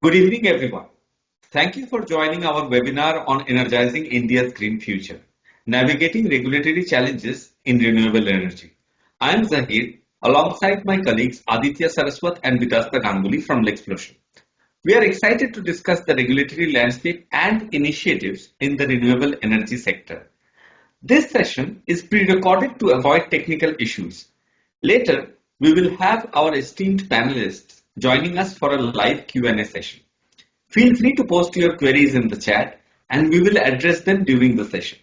Good evening, everyone. Thank you for joining our webinar on energizing India's green future, navigating regulatory challenges in renewable energy. I am Zahir, alongside my colleagues Aditya Saraswat and Vidasta Ganguly from Lexplosion. We are excited to discuss the regulatory landscape and initiatives in the renewable energy sector. This session is pre-recorded to avoid technical issues. Later, we will have our esteemed panelists joining us for a live Q&A session. Feel free to post your queries in the chat and we will address them during the session.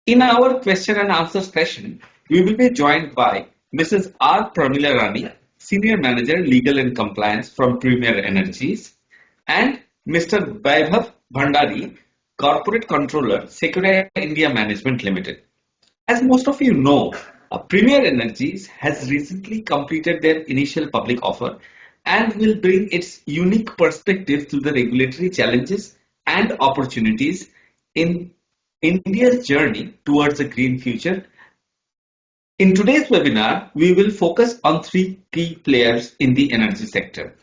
In our question and answer session, we will be joined by Mrs. R. Prameela Rani, Senior Manager Legal and Compliance from Premier Energies, and Mr. Vaibhav Bhandari, Corporate Controller, Secure India Management Limited. As most of you know, Premier Energies has recently completed their initial public offer and will bring its unique perspective to the regulatory challenges and opportunities in India's journey towards a green future. In today's webinar, we will focus on three key players in the energy sector: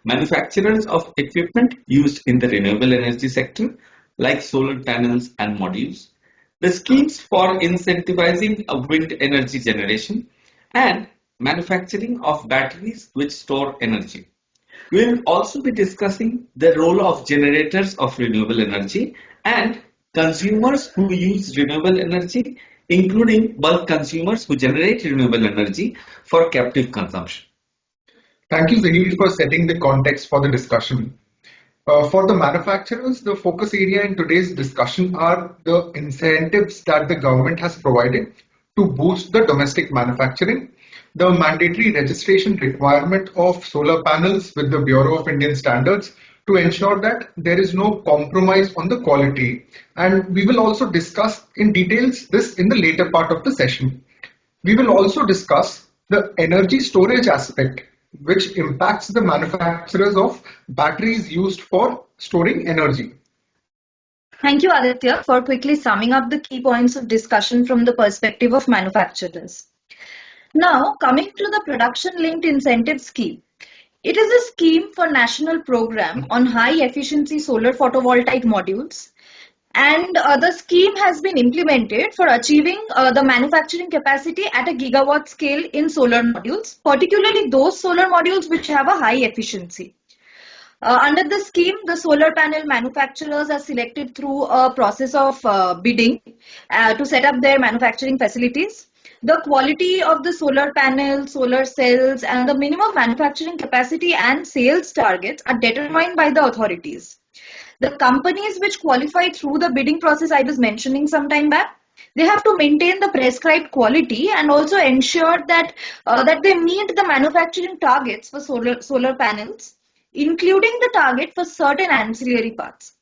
manufacturers of equipment used in the renewable energy sector, like solar panels and modules, the schemes for incentivizing wind energy generation, and manufacturing of batteries which store energy. We will also be discussing the role of generators of renewable energy and consumers who use renewable energy, including bulk consumers who generate renewable energy for captive consumption. Thank you, Zahir, for setting the context for the discussion. For the manufacturers, the focus area in today's discussion are the incentives that the government has provided to boost the domestic manufacturing, the mandatory registration requirement of solar panels with the Bureau of Indian Standards to ensure that there is no compromise on the quality. And we will also discuss in details this in the later part of the session. We will also discuss the energy storage aspect, which impacts the manufacturers of batteries used for storing energy. Thank you, Aditya, for quickly summing up the key points of discussion from the perspective of manufacturers. Now, coming to the production-linked incentive scheme. It is a scheme for national program on high-efficiency solar photovoltaic modules. And the scheme has been implemented for achieving the manufacturing capacity at a gigawatt scale in solar modules, particularly those solar modules which have a high efficiency. Under the scheme, the solar panel manufacturers are selected through a process of bidding to set up their manufacturing facilities. The quality of the solar panel, solar cells, and the minimum manufacturing capacity and sales targets are determined by the authorities. The companies which qualify through the bidding process I was mentioning some time back, they have to maintain the prescribed quality and also ensure that they meet the manufacturing targets for solar panels, including the target for certain ancillary parts.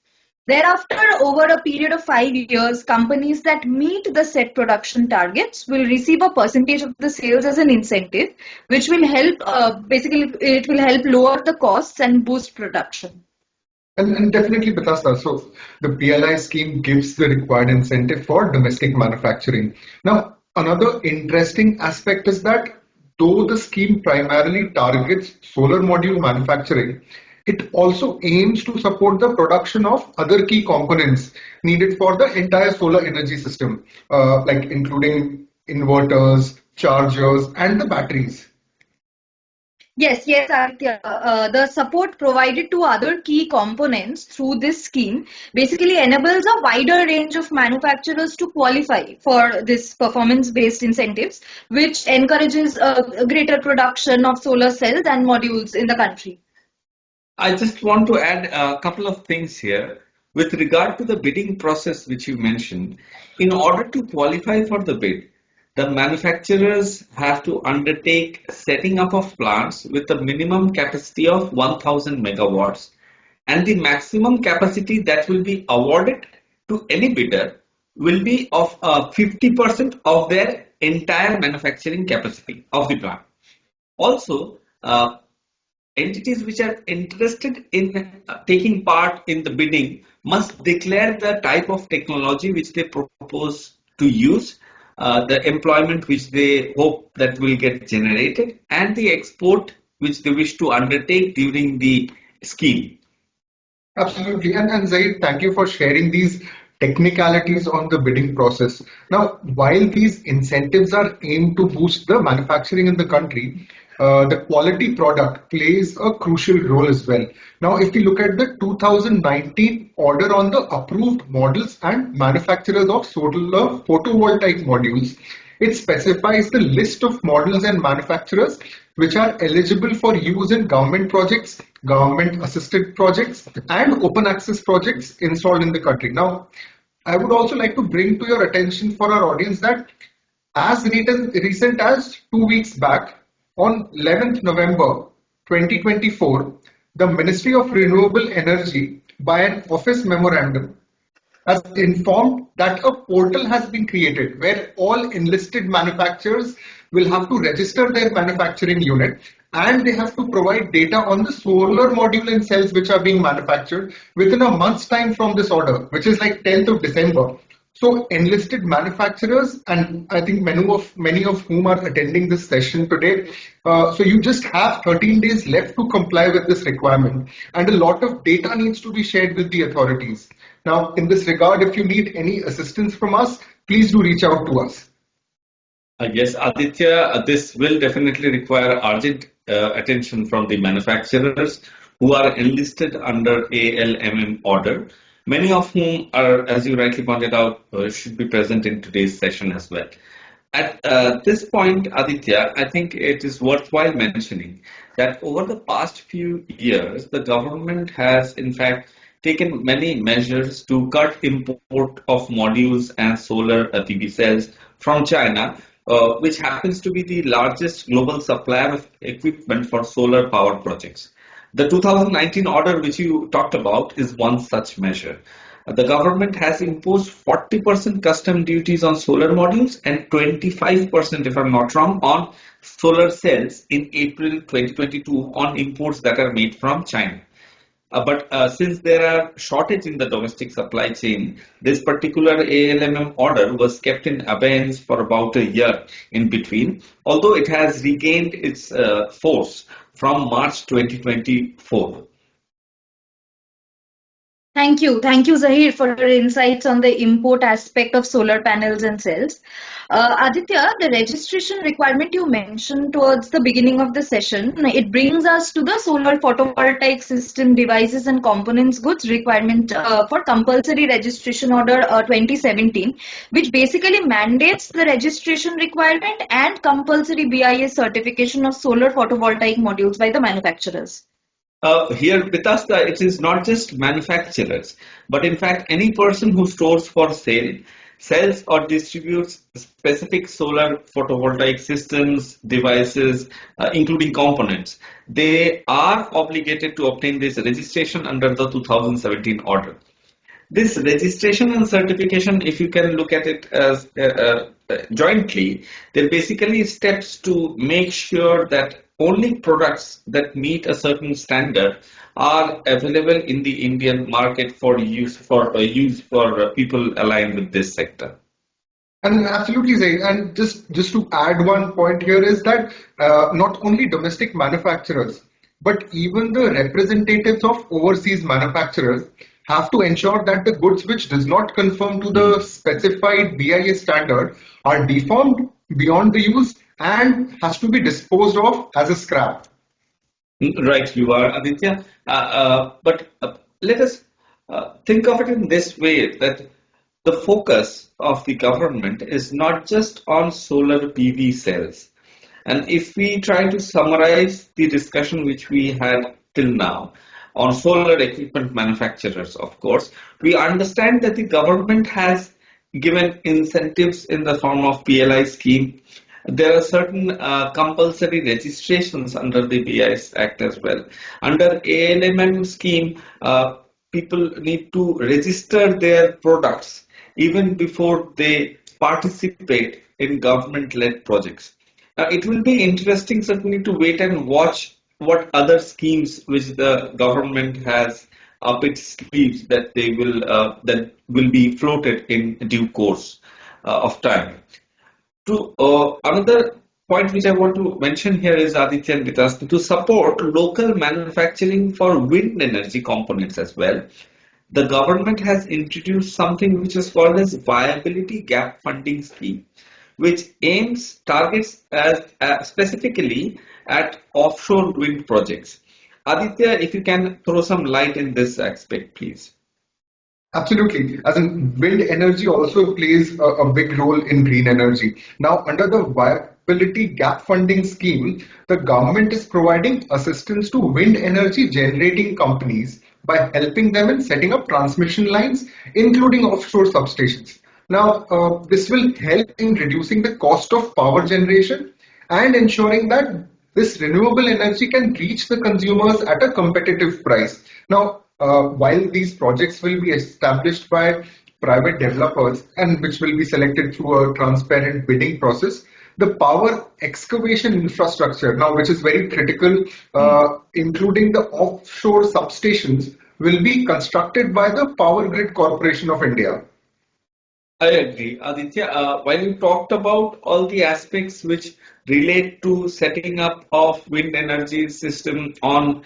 Thereafter, over a period of 5 years, companies that meet the set production targets will receive a percentage of the sales as an incentive, which will help, basically, it will help lower the costs and boost production. And definitely, Batasta. So the PLI scheme gives the required incentive for domestic manufacturing. Now, another interesting aspect is that though the scheme primarily targets solar module manufacturing, it also aims to support the production of other key components needed for the entire solar energy system, like including inverters, chargers, and the batteries. Yes, Aditya. The support provided to other key components through this scheme basically enables a wider range of manufacturers to qualify for this performance-based incentives, which encourages a greater production of solar cells and modules in the country. I just want to add a couple of things here. With regard to the bidding process which you mentioned, in order to qualify for the bid, the manufacturers have to undertake setting up of plants with a minimum capacity of 1000 megawatts, and the maximum capacity that will be awarded to any bidder will be of 50% of their entire manufacturing capacity of the plant. Also, entities which are interested in taking part in the bidding must declare the type of technology which they propose to use, the employment which they hope that will get generated, and the export which they wish to undertake during the scheme. Absolutely. And Zaid, thank you for sharing these technicalities on the bidding process. Now, while these incentives are aimed to boost the manufacturing in the country, the quality product plays a crucial role as well. Now, if we look at the 2019 order on the approved models and manufacturers of solar photovoltaic modules, it specifies the list of models and manufacturers which are eligible for use in government projects, government assisted projects, and open access projects installed in the country. Now, I would also like to bring to your attention for our audience that as recent as 2 weeks back, on 11th November 2024, the Ministry of Renewable Energy, by an office memorandum, has informed that a portal has been created where all enlisted manufacturers will have to register their manufacturing unit, and they have to provide data on the solar module and cells which are being manufactured within a month's time from this order, which is like 10th of December. So enlisted manufacturers, and I think many of whom are attending this session today, so you just have 13 days left to comply with this requirement, and a lot of data needs to be shared with the authorities. Now, in this regard, if you need any assistance from us, please do reach out to us. Yes, Aditya, this will definitely require urgent attention from the manufacturers who are enlisted under ALMM order, many of whom are, as you rightly pointed out, should be present in today's session as well. At this point, Aditya, I think it is worthwhile mentioning that over the past few years, the government has in fact taken many measures to cut import of modules and solar PV cells from China, which happens to be the largest global supplier of equipment for solar power projects. The 2019 order, which you talked about, is one such measure. The government has imposed 40% custom duties on solar modules and 25%, if I'm not wrong, on solar cells in April 2022 on imports that are made from China. But since there are shortage in the domestic supply chain, this particular ALMM order was kept in abeyance for about a year in between, although it has regained its force from March 2024. Thank you. Thank you, Zahir, for your insights on the import aspect of solar panels and cells. Aditya, the registration requirement you mentioned towards the beginning of the session, it brings us to the solar photovoltaic system devices and components goods requirement for compulsory registration order 2017, which basically mandates the registration requirement and compulsory BIS certification of solar photovoltaic modules by the manufacturers. Here with us, it is not just manufacturers, but in fact, any person who stores for sale, sells or distributes specific solar photovoltaic systems, devices, including components, they are obligated to obtain this registration under the 2017 order. This registration and certification, if you can look at it as jointly, they're basically steps to make sure that only products that meet a certain standard are available in the Indian market for use for people aligned with this sector. And absolutely, Zaid. And just to add one point here is that not only domestic manufacturers, but even the representatives of overseas manufacturers have to ensure that the goods which does not conform to the specified BIS standard are deformed beyond the use and has to be disposed of as a scrap. Right, you are, Aditya. But let us think of it in this way that the focus of the government is not just on solar PV cells. And if we try to summarize the discussion which we had till now on solar equipment manufacturers, of course, we understand that the government has given incentives in the form of PLI scheme. There are certain compulsory registrations under the BIS Act as well. Under ALMM scheme, people need to register their products even before they participate in government-led projects. It will be interesting certainly to wait and watch what other schemes which the government has up its sleeves that will be floated in due course of time. To another point which I want to mention here is, Aditya and Vitas, to support local manufacturing for wind energy components as well. The government has introduced something which is called as viability gap funding scheme, which aims targets as specifically at offshore wind projects. Aditya, if you can throw some light in this aspect, please. Absolutely. As in, wind energy also plays a big role in green energy. Now, under the viability gap funding scheme, the government is providing assistance to wind energy generating companies by helping them in setting up transmission lines, including offshore substations. Now, this will help in reducing the cost of power generation and ensuring that this renewable energy can reach the consumers at a competitive price. Now, while these projects will be established by private developers and which will be selected through a transparent bidding process, the power excavation infrastructure, now which is very critical, including the offshore substations, will be constructed by the Power Grid Corporation of India. I agree, Aditya. While you talked about all the aspects which relate to setting up of wind energy system on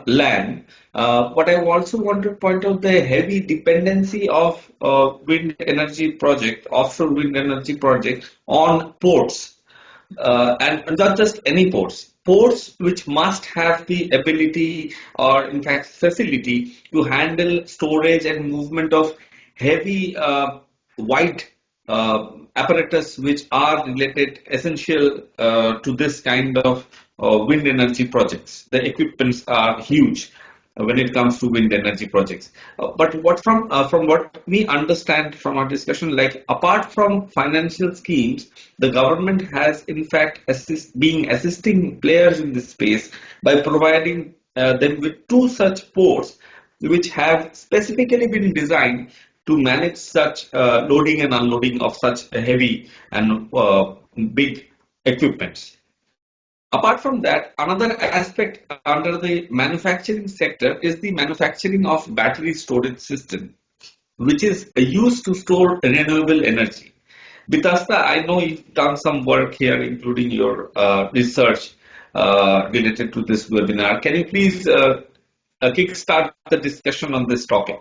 land, but I also want to point out the heavy dependency of wind energy project, offshore wind energy project on ports, and not just any ports. Ports which must have the ability or in fact facility to handle storage and movement of heavy white apparatus which are related essential to this kind of wind energy projects. The equipments are huge when it comes to wind energy projects. But what from what we understand from our discussion, like apart from financial schemes, the government has in fact being assisting players in this space by providing them with two such ports which have specifically been designed to manage such loading and unloading of such heavy and big equipments. Apart from that, another aspect under the manufacturing sector is the manufacturing of battery storage system, which is used to store renewable energy. Vitasta, I know you've done some work here, including your research related to this webinar. Can you please kickstart the discussion on this topic?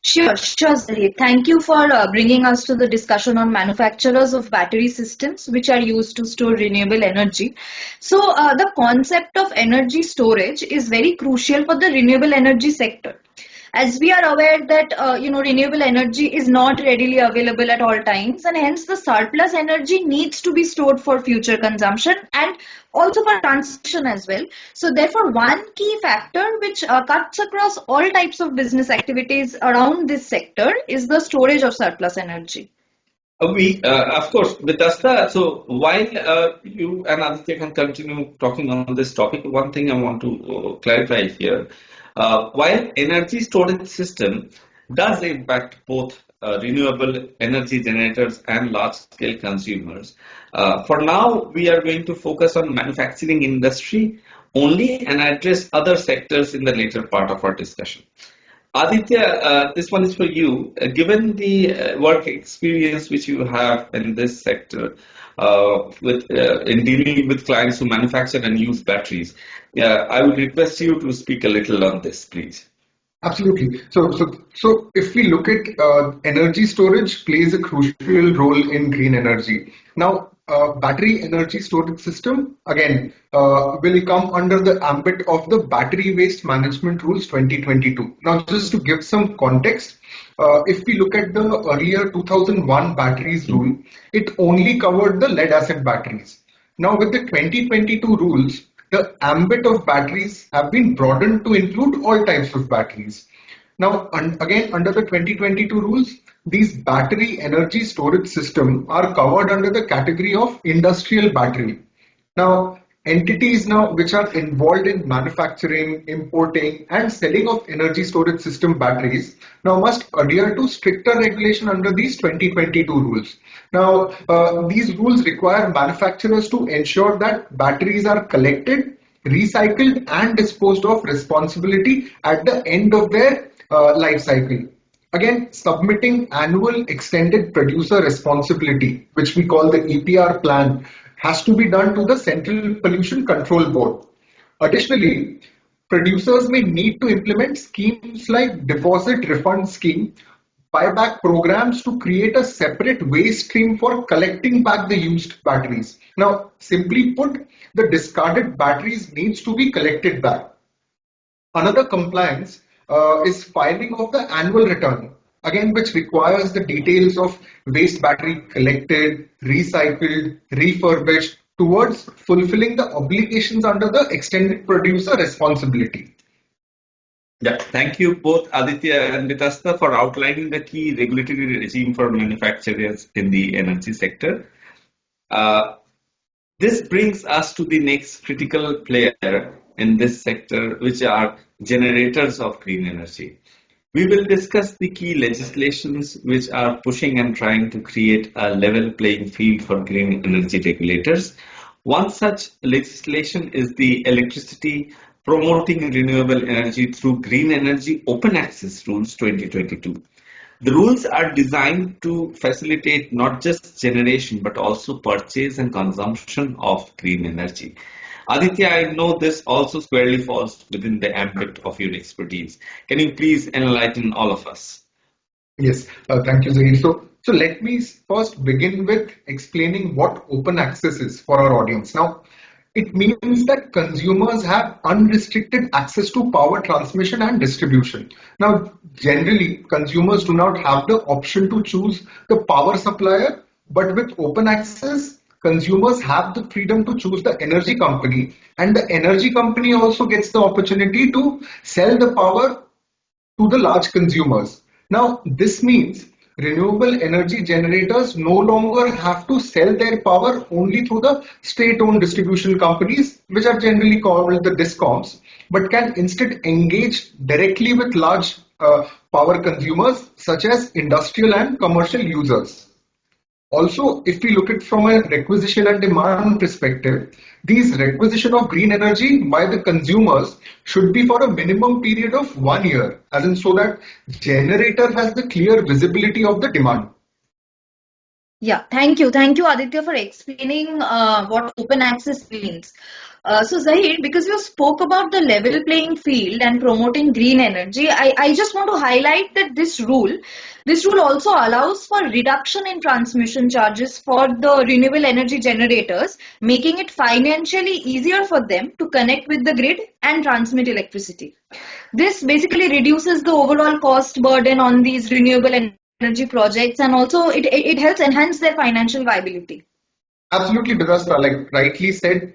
Sure, Zahid. Thank you for bringing us to the discussion on manufacturers of battery systems which are used to store renewable energy. So, the concept of energy storage is very crucial for the renewable energy sector. As we are aware that renewable energy is not readily available at all times, and hence the surplus energy needs to be stored for future consumption and also for transition as well. So therefore, one key factor which cuts across all types of business activities around this sector is the storage of surplus energy. Of course, Vitasta. So while you and Aditya can continue talking on this topic, one thing I want to clarify here. While energy storage system does impact both renewable energy generators and large-scale consumers, for now we are going to focus on manufacturing industry only and address other sectors in the later part of our discussion. Aditya, this one is for you. Given the work experience which you have in this sector, in dealing with clients who manufacture and use batteries, I would request you to speak a little on this, please. Absolutely. So if we look at energy storage plays a crucial role in green energy. Now, battery energy storage system again will come under the ambit of the Battery Waste Management Rules 2022. Now, just to give some context, if we look at the earlier 2001 batteries rule, it only covered the lead acid batteries. Now, with the 2022 rules, the ambit of batteries have been broadened to include all types of batteries. Now, again, under the 2022 rules, these battery energy storage system are covered under the category of industrial battery. Now, entities now which are involved in manufacturing, importing and selling of energy storage system batteries now must adhere to stricter regulation under these 2022 rules. Now, these rules require manufacturers to ensure that batteries are collected, recycled and disposed of responsibility at the end of their life cycle. Again, submitting annual extended producer responsibility, which we call the EPR plan, has to be done to the Central Pollution Control Board. Additionally, producers may need to implement schemes like deposit refund scheme, buyback programs to create a separate waste stream for collecting back the used batteries. Now, simply put, the discarded batteries needs to be collected back. Another compliance is filing of the annual return, again, which requires the details of waste battery collected, recycled, refurbished towards fulfilling the obligations under the extended producer responsibility. Yeah, thank you both Aditya and Vitasta for outlining the key regulatory regime for manufacturers in the energy sector. Uh, This brings us to the next critical player in this sector, which are generators of green energy. We will discuss the key legislations which are pushing and trying to create a level playing field for green energy regulators. One such legislation is the Electricity Promoting Renewable Energy through Green Energy Open Access Rules 2022. The rules are designed to facilitate not just generation but also purchase and consumption of green energy. Aditya, I know this also squarely falls within the ambit of your expertise. Can you please enlighten all of us? Yes, thank you, Zahir. So let me first begin with explaining what open access is for our audience. Now, it means that consumers have unrestricted access to power transmission and distribution. Now, generally, consumers do not have the option to choose the power supplier, but with open access, consumers have the freedom to choose the energy company, and the energy company also gets the opportunity to sell the power to the large consumers. Now, this means renewable energy generators no longer have to sell their power only through the state-owned distribution companies, which are generally called the discoms, but can instead engage directly with large power consumers such as industrial and commercial users. Also, if we look at from a requisition and demand perspective, these requisition of green energy by the consumers should be for a minimum period of 1 year, as in so that generator has the clear visibility of the demand. Yeah, thank you. Thank you, Aditya, for explaining what open access means. So, Zahid, because you spoke about the level playing field and promoting green energy, I just want to highlight that this rule also allows for reduction in transmission charges for the renewable energy generators, making it financially easier for them to connect with the grid and transmit electricity. This basically reduces the overall cost burden on these renewable energy projects, and also it helps enhance their financial viability. Absolutely, Vidasta, like rightly said,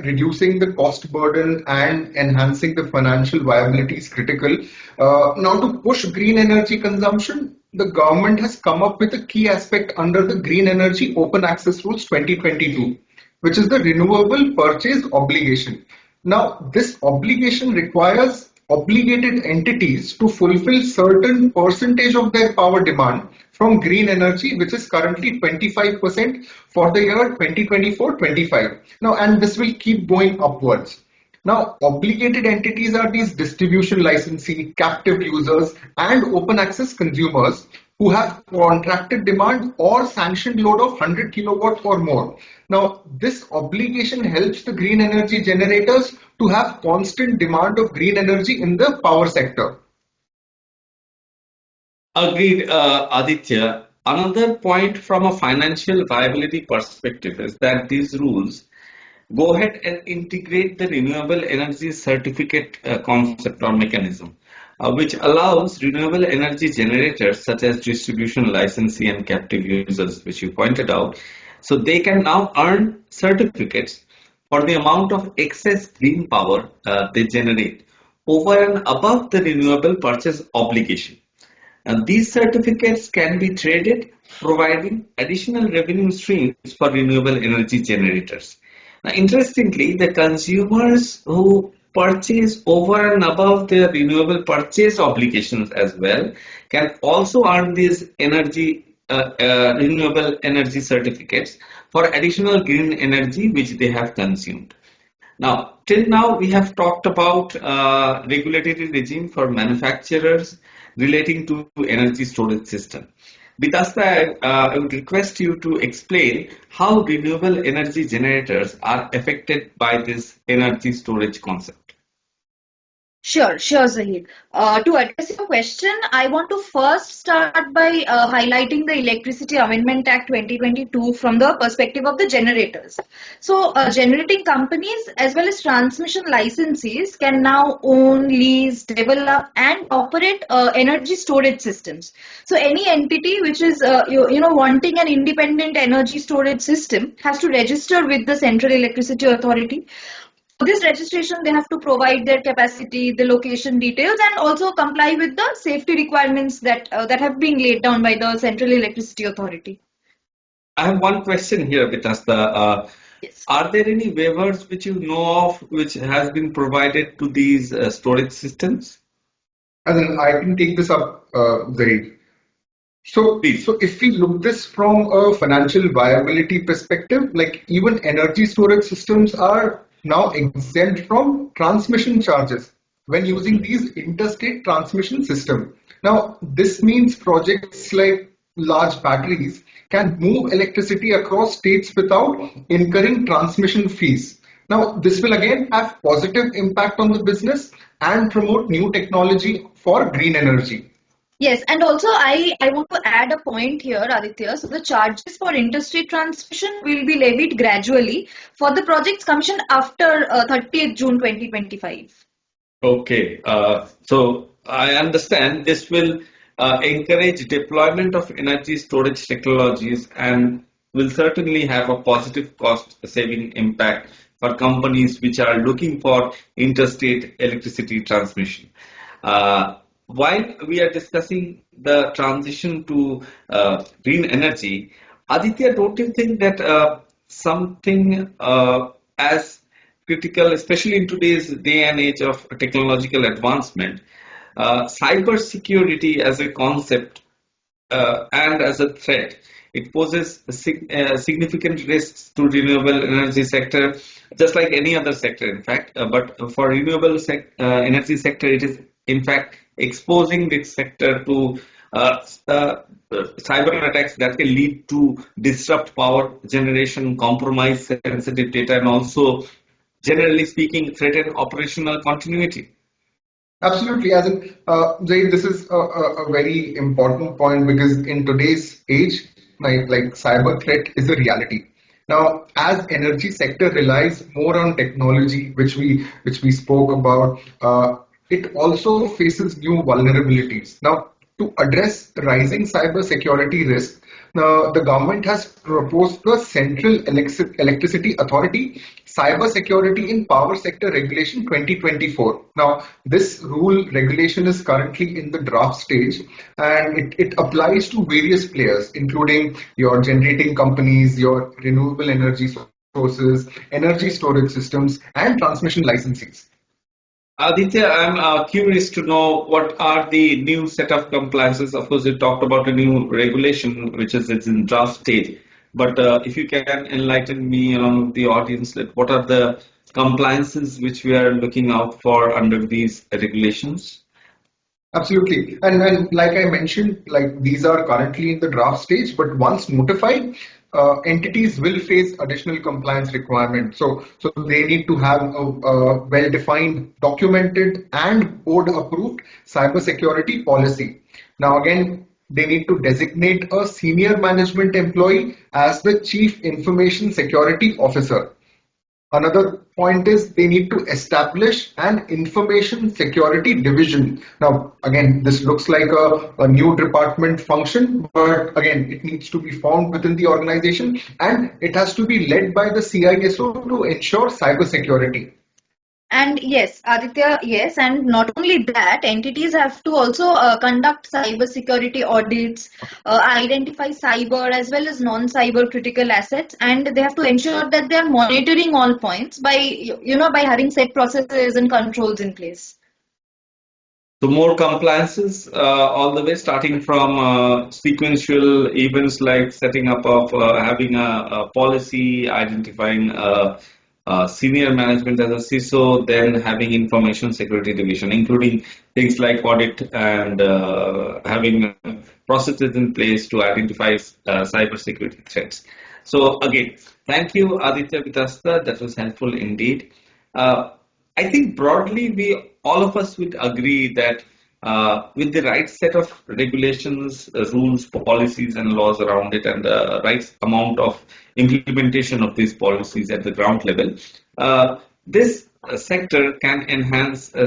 reducing the cost burden and enhancing the financial viability is critical. Now, to push green energy consumption, the government has come up with a key aspect under the Green Energy Open Access Rules 2022, which is the renewable purchase obligation. Now, this obligation requires obligated entities to fulfill certain percentage of their power demand from green energy, which is currently 25% for the year 2024-25. Now, and this will keep going upwards. Now, obligated entities are these distribution licensee, captive users, and open access consumers who have contracted demand or sanctioned load of 100 kilowatts or more. Now, this obligation helps the green energy generators to have constant demand of green energy in the power sector. Agreed, Aditya. Another point from a financial viability perspective is that these rules go ahead and integrate the renewable energy certificate concept or mechanism, which allows renewable energy generators such as distribution licensee and captive users, which you pointed out, so they can now earn certificates for the amount of excess green power they generate over and above the renewable purchase obligation. And these certificates can be traded, providing additional revenue streams for renewable energy generators. Now, interestingly, the consumers who purchase over and above their renewable purchase obligations as well can also earn these renewable energy certificates for additional green energy which they have consumed. Now, till now, we have talked about regulatory regime for manufacturers, relating to energy storage system. With us, I would request you to explain how renewable energy generators are affected by this energy storage concept. Sure, Zahid. To address your question, I want to first start by highlighting the Electricity Amendment Act 2022 from the perspective of the generators. So, generating companies as well as transmission licensees can now own, lease, develop, and operate energy storage systems. So, any entity which is wanting an independent energy storage system has to register with the Central Electricity Authority. For this registration, they have to provide their capacity, the location details, and also comply with the safety requirements that have been laid down by the Central Electricity Authority. I have one question here with us. Yes. Are there any waivers which you know of which has been provided to these storage systems? And then I can take this up, Zaid. So, Please. so if we look this from a financial viability perspective, like even energy storage systems are now exempt from transmission charges when using these interstate transmission system. Now, this means projects like large batteries can move electricity across states without incurring transmission fees. Now, this will again have positive impact on the business and promote new technology for green energy. Yes, and also I want to add a point here, Aditya. So the charges for interstate transmission will be levied gradually for the projects commissioned after 30th June 2025. Okay, so I understand this will encourage deployment of energy storage technologies and will certainly have a positive cost saving impact for companies which are looking for interstate electricity transmission. While we are discussing the transition to green energy, Aditya, don't you think that something as critical, especially in today's day and age of technological advancement, cyber security as a concept and as a threat, it poses significant risks to renewable energy sector, just like any other sector, in fact. But for renewable energy sector, it is in fact exposing this sector to cyber attacks that can lead to disrupt power generation, compromise sensitive data, and also, generally speaking, threaten operational continuity. Absolutely. As in, Zaid, this is a very important point because in today's age, like cyber threat is a reality. Now, as energy sector relies more on technology, which we spoke about, it also faces new vulnerabilities. Now, to address rising cyber security risk, the government has proposed the Central Electricity Authority Cyber Security in Power Sector Regulation 2024. Now, this rule regulation is currently in the draft stage and it applies to various players, including your generating companies, your renewable energy sources, energy storage systems, and transmission licensees. Aditya, I'm curious to know what are the new set of compliances. Of course, you talked about a new regulation, which is it's in draft stage. But if you can enlighten me along with the audience, that what are the compliances which we are looking out for under these regulations? Absolutely. And like I mentioned, like these are currently in the draft stage, but once notified, entities will face additional compliance requirements. So they need to have a well-defined, documented, and board-approved cybersecurity policy. Now, again, they need to designate a senior management employee as the Chief Information Security Officer. Another point is they need to establish an information security division. Now, again, this looks like a new department function, but again, it needs to be found within the organization and it has to be led by the CISO to ensure cybersecurity. And yes, Aditya, yes, and not only that, entities have to also conduct cyber security audits, identify cyber as well as non-cyber critical assets, and they have to ensure that they are monitoring all points by, by having set processes and controls in place. So more compliances all the way, starting from sequential events like setting up of having a policy, identifying senior management as a CISO, then having information security division, including things like audit and having processes in place to identify cyber security threats. So again, thank you, Aditya Vitasta. That was helpful indeed. Uh, I think broadly, we all of us would agree that with the right set of regulations, rules, policies, and laws around it, and the right amount of implementation of these policies at the ground level, this sector can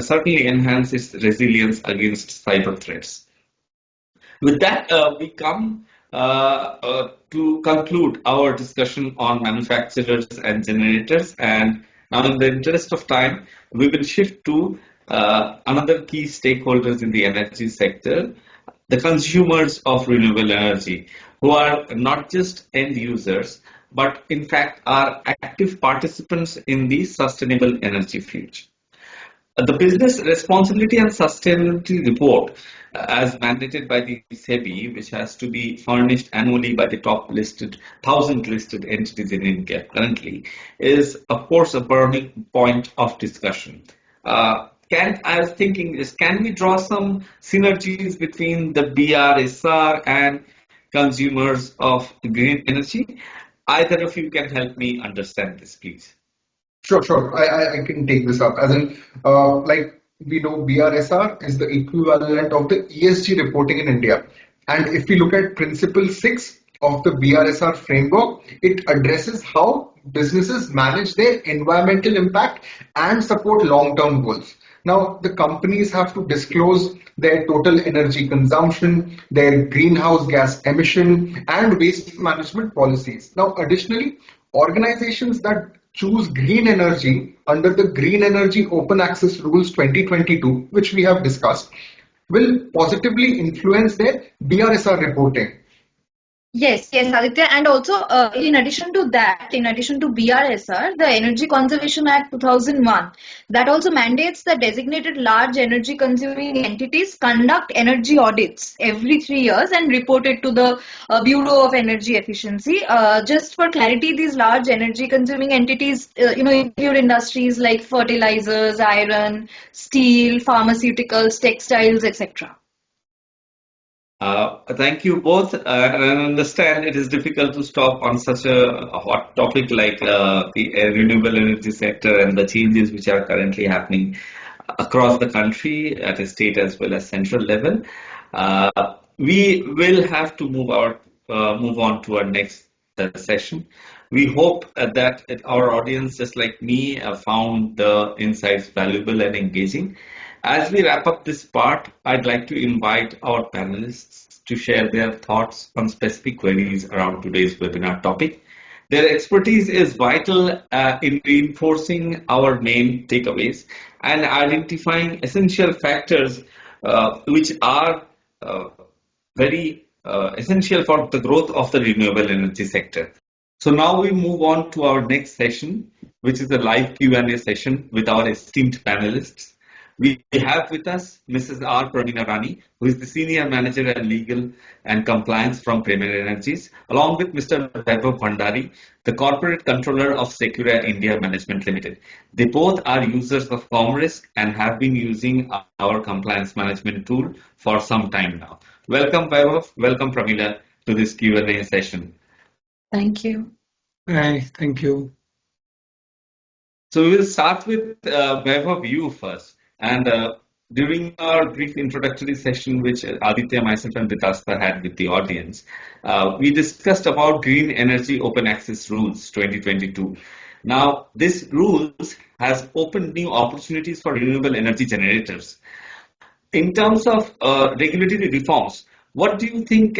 certainly enhance its resilience against cyber threats. With that, we come to conclude our discussion on manufacturers and generators. And now, in the interest of time, we will shift to another key stakeholders in the energy sector, the consumers of renewable energy, who are not just end users, but in fact are active participants in the sustainable energy future. The Business Responsibility and Sustainability Report, as mandated by the SEBI, which has to be furnished annually by the top listed 1,000 listed entities in India currently, is of course a burning point of discussion. I was thinking is, can we draw some synergies between the BRSR and consumers of green energy? Either of you can help me understand this, please. Sure. I can take this up. As in, like we know, BRSR is the equivalent of the ESG reporting in India. And if we look at Principle 6 of the BRSR framework, it addresses how businesses manage their environmental impact and support long-term goals. Now, the companies have to disclose their total energy consumption, their greenhouse gas emission, and waste management policies. Now, additionally, organizations that choose green energy under the Green Energy Open Access Rules 2022, which we have discussed, will positively influence their BRSR reporting. Yes, Aditya. And also, in addition to that, in addition to BRSR, the Energy Conservation Act 2001, that also mandates that designated large energy consuming entities conduct energy audits every 3 years and report it to the Bureau of Energy Efficiency. Just for clarity, these large energy consuming entities, include industries like fertilizers, iron, steel, pharmaceuticals, textiles, etc. Thank you both. And I understand it is difficult to stop on such a hot topic like the renewable energy sector and the changes which are currently happening across the country at a state as well as central level. We will have to move on to our next session. We hope that our audience, just like me, found the insights valuable and engaging. As we wrap up this part, I'd like to invite our panelists to share their thoughts on specific queries around today's webinar topic. Their expertise is vital in reinforcing our main takeaways and identifying essential factors which are very essential for the growth of the renewable energy sector. So now we move on to our next session, which is a live Q&A session with our esteemed panelists. We have with us Mrs. R. Prameela Rani, who is the Senior Manager and Legal and Compliance from Prameela Energies, along with Mr. Vaibhav Bhandari, the Corporate Controller of Secura India Management Limited. They both are users of Comrisk and have been using our compliance management tool for some time now. Welcome, Vaibhav. Welcome, Prameela, to this Q&A session. Thank you. Hi, thank you. So we will start with Vaibhav, you first. And during our brief introductory session, which Aditya, myself, and Vitasta had with the audience, we discussed about Green Energy Open Access Rules 2022. Now, this rules has opened new opportunities for renewable energy generators. In terms of regulatory reforms, what do you think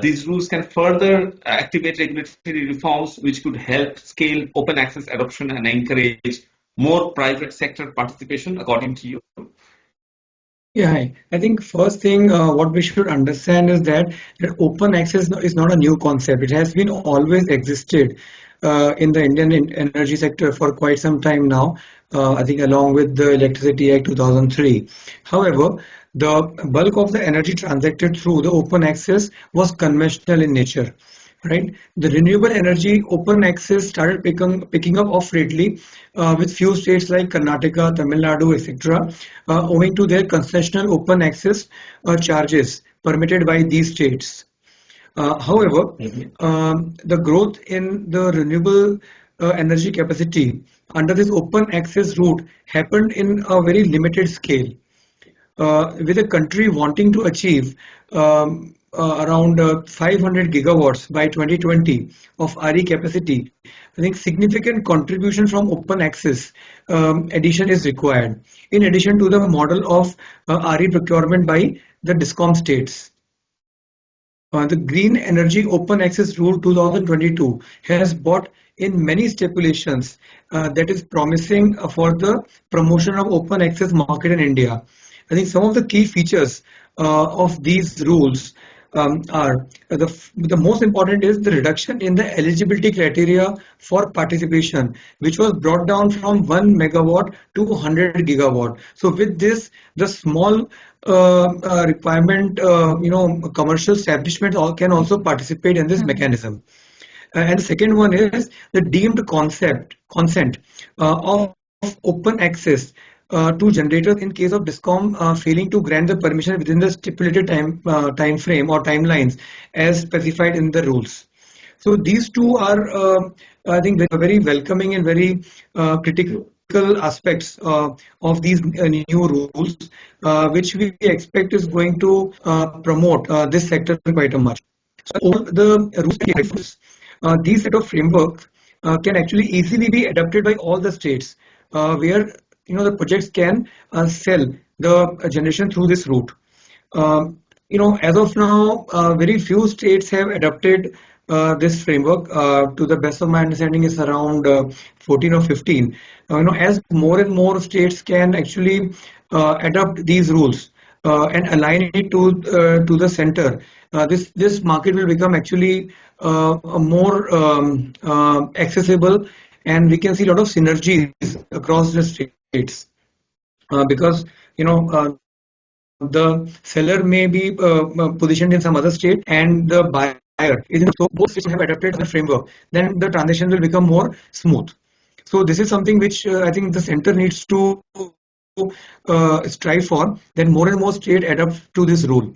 these rules can further activate regulatory reforms which could help scale open access adoption and encourage more private sector participation, according to you? Yeah, I think first thing what we should understand is that open access is not a new concept. It has been always existed in the Indian energy sector for quite some time now. I think along with the Electricity Act 2003. However, the bulk of the energy transacted through the open access was conventional in nature. right? The renewable energy open access started picking up off lately with few states like Karnataka, Tamil Nadu, etc., owing to their concessional open access charges permitted by these states. However, the growth in the renewable energy capacity under this open access route happened in a very limited scale. With the country wanting to achieve around 500 gigawatts by 2020 of RE capacity, I think significant contribution from open access addition is required, in addition to the model of RE procurement by the DISCOM states. The Green Energy Open Access Rule 2022 has brought in many stipulations that is promising for the promotion of open access market in India. I think some of the key features of these rules are the most important is the reduction in the eligibility criteria for participation, which was brought down from 1 megawatt to 100 gigawatt. So with this, the small requirement, commercial establishments all can also participate in this mechanism. And the second one is the deemed consent of open access to generators in case of DISCOM failing to grant the permission within the stipulated time frame or timelines as specified in the rules. So these two are, I think, very welcoming and very critical aspects of these new rules, which we expect is going to promote this sector quite a much. So all the rules, these set of frameworks can actually easily be adopted by all the states where the projects can sell the generation through this route. As of now, very few states have adopted this framework. To the best of my understanding, is around 14 or 15. As more and more states can actually adopt these rules and align it to the center, this market will become actually more accessible, and we can see a lot of synergies across the states because the seller may be positioned in some other state and the buyer is in, so both states have adapted the framework, then the transition will become more smooth. So this is something which I think the center needs to strive for, that more and more states adapt to this rule.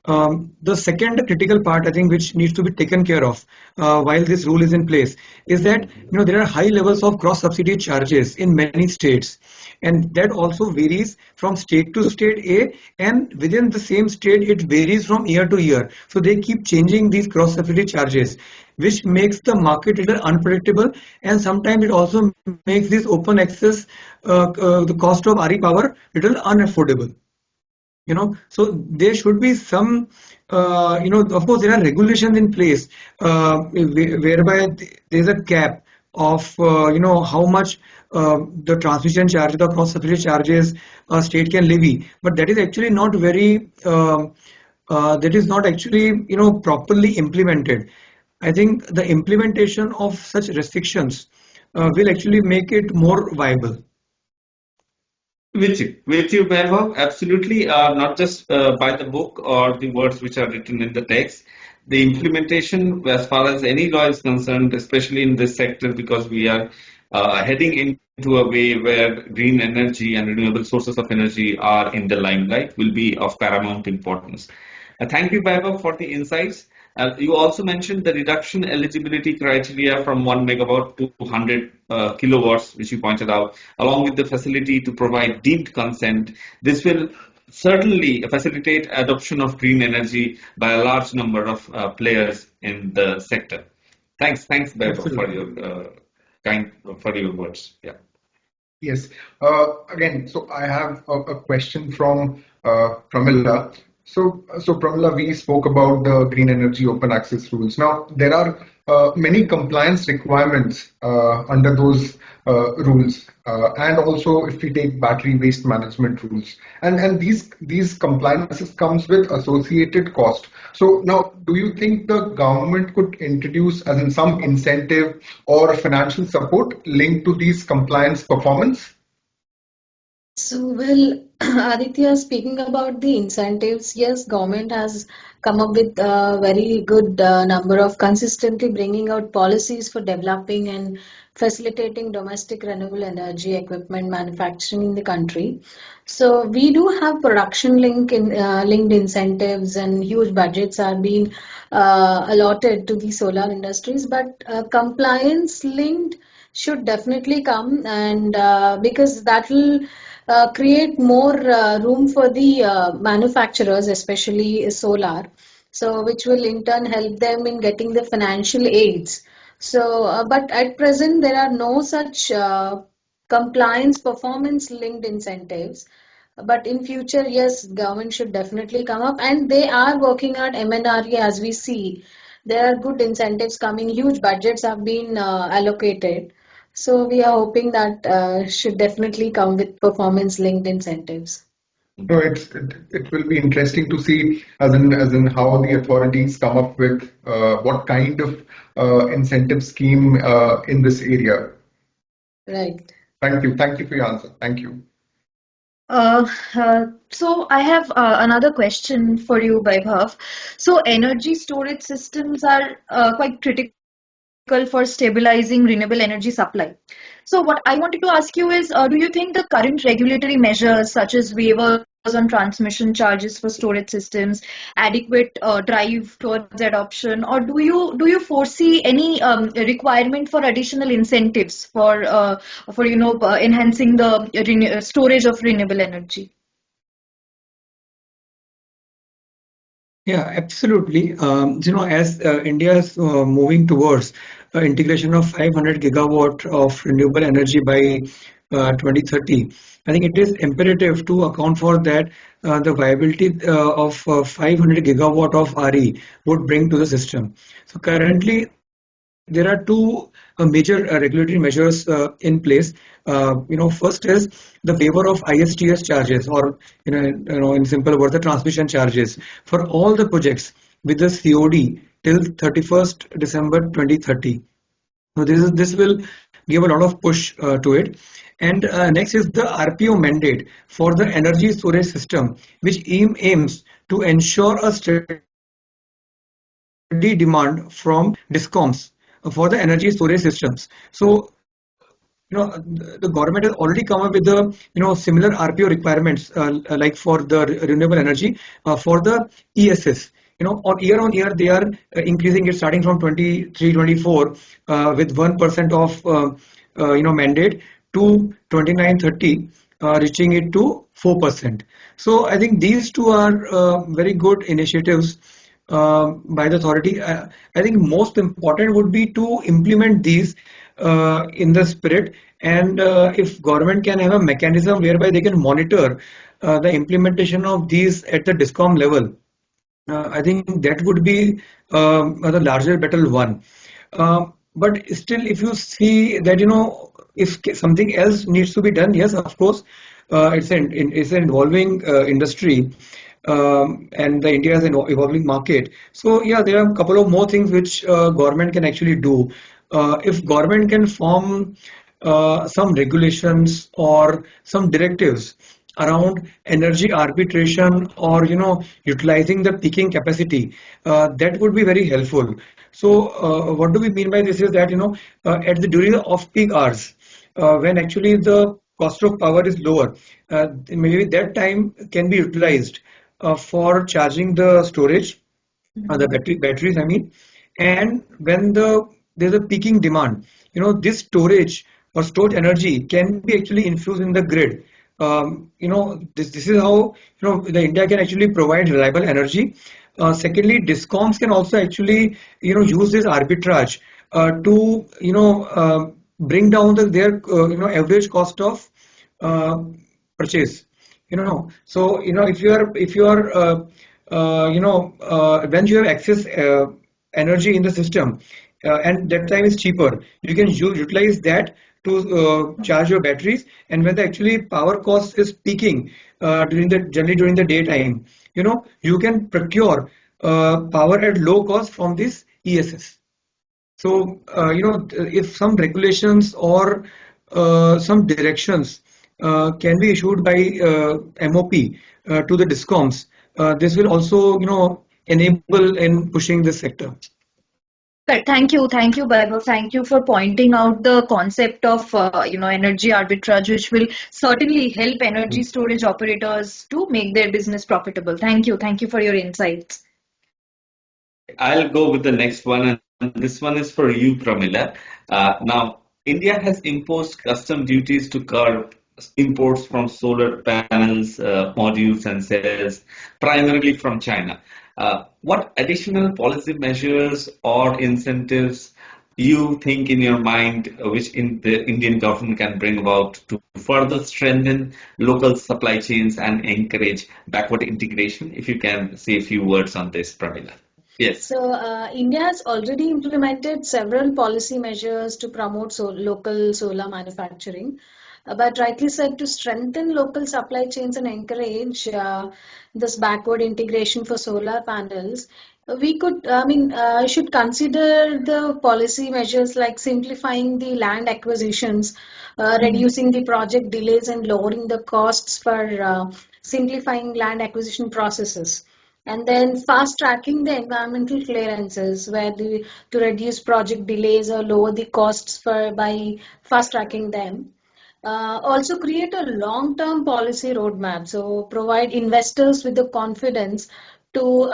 The second critical part, I think, which needs to be taken care of while this rule is in place, is that there are high levels of cross subsidy charges in many states, and that also varies from state to state A, and within the same state it varies from year to year. So they keep changing these cross subsidy charges, which makes the market a little unpredictable, and sometimes it also makes this open access the cost of RE power little unaffordable. So there should be some, of course, there are regulations in place whereby there's a cap of, how much the transmission charge, the cross subsidy charges a state can levy, but that is actually not very, that is not actually, properly implemented. I think the implementation of such restrictions will actually make it more viable. With you, Vaibhav, absolutely. Not just by the book or the words which are written in the text. The implementation, as far as any law is concerned, especially in this sector, because we are heading into a way where green energy and renewable sources of energy are in the limelight, will be of paramount importance. Thank you, Vaibhav, for the insights. You also mentioned the reduction eligibility criteria from 1 megawatt to 100 kilowatts, which you pointed out, along with the facility to provide deemed consent. This will certainly facilitate adoption of green energy by a large number of players in the sector. Thanks, Vaibhav, for your words. Yeah. Yes. Again, so I have a question from Prameela. So Prameela, we spoke about the green energy open access rules. Now, there are many compliance requirements under those rules, and also if we take battery waste management rules, and these compliances comes with associated cost. So now, do you think the government could introduce, as in some incentive or financial support linked to these compliance performance? So, well, Aditya, speaking about the incentives, yes, government has come up with a very good number of consistently bringing out policies for developing and facilitating domestic renewable energy equipment manufacturing in the country. So we do have production linked incentives and huge budgets are being allotted to the solar industries, but compliance linked should definitely come and because that will create more room for the manufacturers, especially solar, so which will in turn help them in getting the financial aids. So, but at present, there are no such compliance performance linked incentives. But in future, yes, government should definitely come up, and they are working at MNRE as we see. There are good incentives coming, huge budgets have been allocated. So we are hoping that should definitely come with performance-linked incentives. No, it will be interesting to see as in how the authorities come up with what kind of incentive scheme in this area. Right. Thank you for your answer. Thank you. So I have another question for you, Vaibhav. So energy storage systems are quite critical for stabilizing renewable energy supply. So what I wanted to ask you is, do you think the current regulatory measures such as waivers on transmission charges for storage systems, adequate drive towards adoption, or do you foresee any requirement for additional incentives for enhancing the storage of renewable energy? Yeah, absolutely. As India is moving towards integration of 500 gigawatt of renewable energy by 2030, I think it is imperative to account for that the viability of 500 gigawatt of RE would bring to the system. So currently, there are two major regulatory measures in place. First is the waiver of ISTS charges, or in simple words, the transmission charges for all the projects with the COD till 31st December 2030. So this will give a lot of push to it. And next is the RPO mandate for the energy storage system, which aims to ensure a steady demand from discoms for the energy storage systems. So the government has already come up with the similar RPO requirements like for the renewable energy for the ESS. On year they are increasing it starting from 23 24 with 1% of mandate to 29 30, reaching it to 4%. So I think these two are very good initiatives by the authority. I think most important would be to implement these in the spirit, and if government can have a mechanism whereby they can monitor the implementation of these at the discom level, I think that would be the larger, better one. But still, if you see that, if something else needs to be done, yes, of course, it's an evolving industry, and the India is an evolving market. So yeah, there are a couple of more things which government can actually do. If government can form some regulations or some directives around energy arbitration, or utilizing the peaking capacity, that would be very helpful. So what do we mean by this is that at the during the off peak hours, when actually the cost of power is lower, maybe that time can be utilized for charging the storage, the batteries, I mean. And when there's a peaking demand, this storage or stored energy can be actually infused in the grid. This is how the India can actually provide reliable energy. Secondly, discoms can also actually use this arbitrage to bring down their average cost of uh, purchase. So if you are when you have excess energy in the system, and that time is cheaper, you can utilize that to charge your batteries. And when the actually power cost is peaking generally during the daytime, you can procure power at low cost from this ESS. So if some regulations or some directions can be issued by MOP to the discoms. This will also, enable in pushing this sector. Correct. Thank you, Vaibhav. Thank you for pointing out the concept of energy arbitrage, which will certainly help energy storage operators to make their business profitable. Thank you for your insights. I'll go with the next one, and this one is for you, Prameela. Now, India has imposed custom duties to curb imports from solar panels, modules, and cells, primarily from China. What additional policy measures or incentives you think in your mind which the Indian government can bring about to further strengthen local supply chains and encourage backward integration? If you can say a few words on this, Prameela. Yes. So, India has already implemented several policy measures to promote local solar manufacturing. But rightly said, to strengthen local supply chains and encourage this backward integration for solar panels, we could, should consider the policy measures like simplifying the land acquisitions, reducing the project delays, and lowering the costs for simplifying land acquisition processes. And then fast tracking the environmental clearances to reduce project delays or lower the costs by fast tracking them. Also create a long-term policy roadmap. So provide investors with the confidence to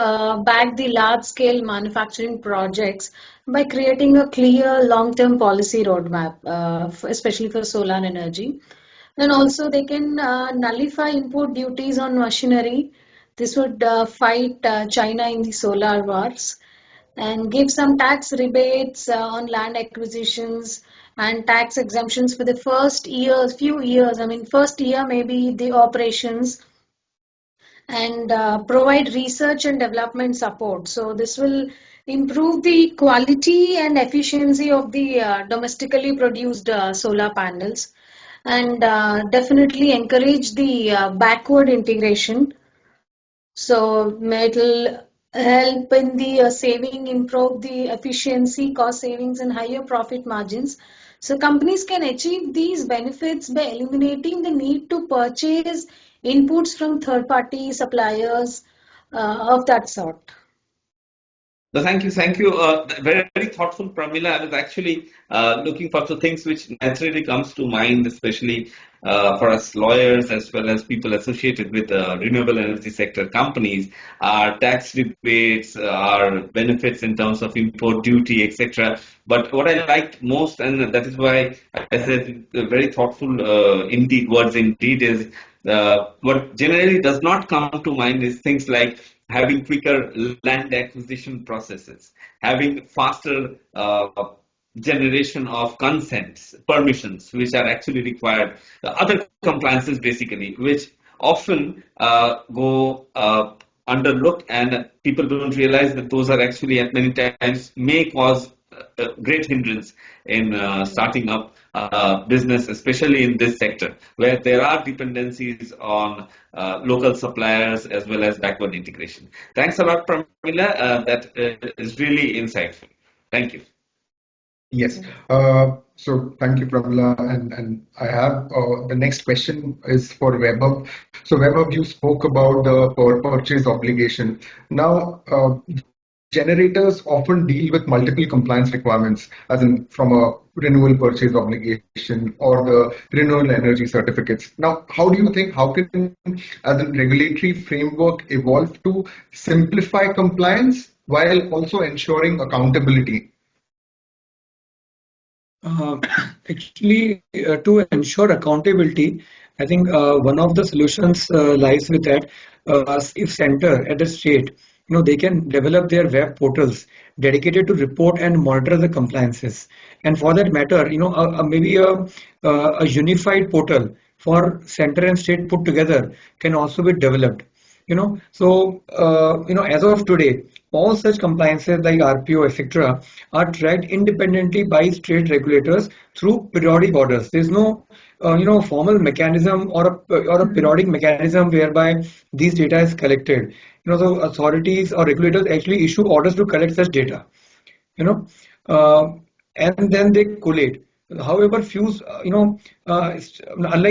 back the large-scale manufacturing projects by creating a clear long-term policy roadmap, especially for solar energy. And also they can nullify import duties on machinery. This would fight China in the solar wars and give some tax rebates on land acquisitions and tax exemptions for the few years. I mean, first year maybe the operations and provide research and development support. So this will improve the quality and efficiency of the domestically produced solar panels and definitely encourage the backward integration. So it'll help in the improve the efficiency, cost savings, and higher profit margins. So companies can achieve these benefits by eliminating the need to purchase inputs from third-party suppliers of that sort. No, thank you, thank you. Very, very thoughtful, Pramila. I was actually looking for the things which naturally comes to mind, especially for us lawyers as well as people associated with renewable energy sector companies, our tax rebates, our benefits in terms of import duty, etc. But what I liked most, and that is why I said very thoughtful indeed words indeed, is what generally does not come to mind is things like having quicker land acquisition processes, having faster generation of consents, permissions, which are actually required, other compliances basically, which often go underlooked, and people don't realize that those are actually at many times may cause great hindrance in starting up business, especially in this sector, where there are dependencies on local suppliers as well as backward integration. Thanks a lot, Pramila. That is really insightful. Thank you. Yes. So thank you, Prameela. And I have the next question is for Vaibhav. So Vaibhav, you spoke about the power purchase obligation. Now, generators often deal with multiple compliance requirements, as in from a renewable purchase obligation or the renewable energy certificates. Now, how can as a regulatory framework evolve to simplify compliance while also ensuring accountability? Actually, to ensure accountability, I think one of the solutions lies with that. If center at the state, they can develop their web portals dedicated to report and monitor the compliances. And for that matter, maybe a unified portal for center and state put together can also be developed. As of today, all such compliances like RPO, etc., are tracked independently by state regulators through periodic orders. There's no, formal mechanism or a periodic mechanism whereby these data is collected. So authorities or regulators actually issue orders to collect such data. And then they collate. However, unlike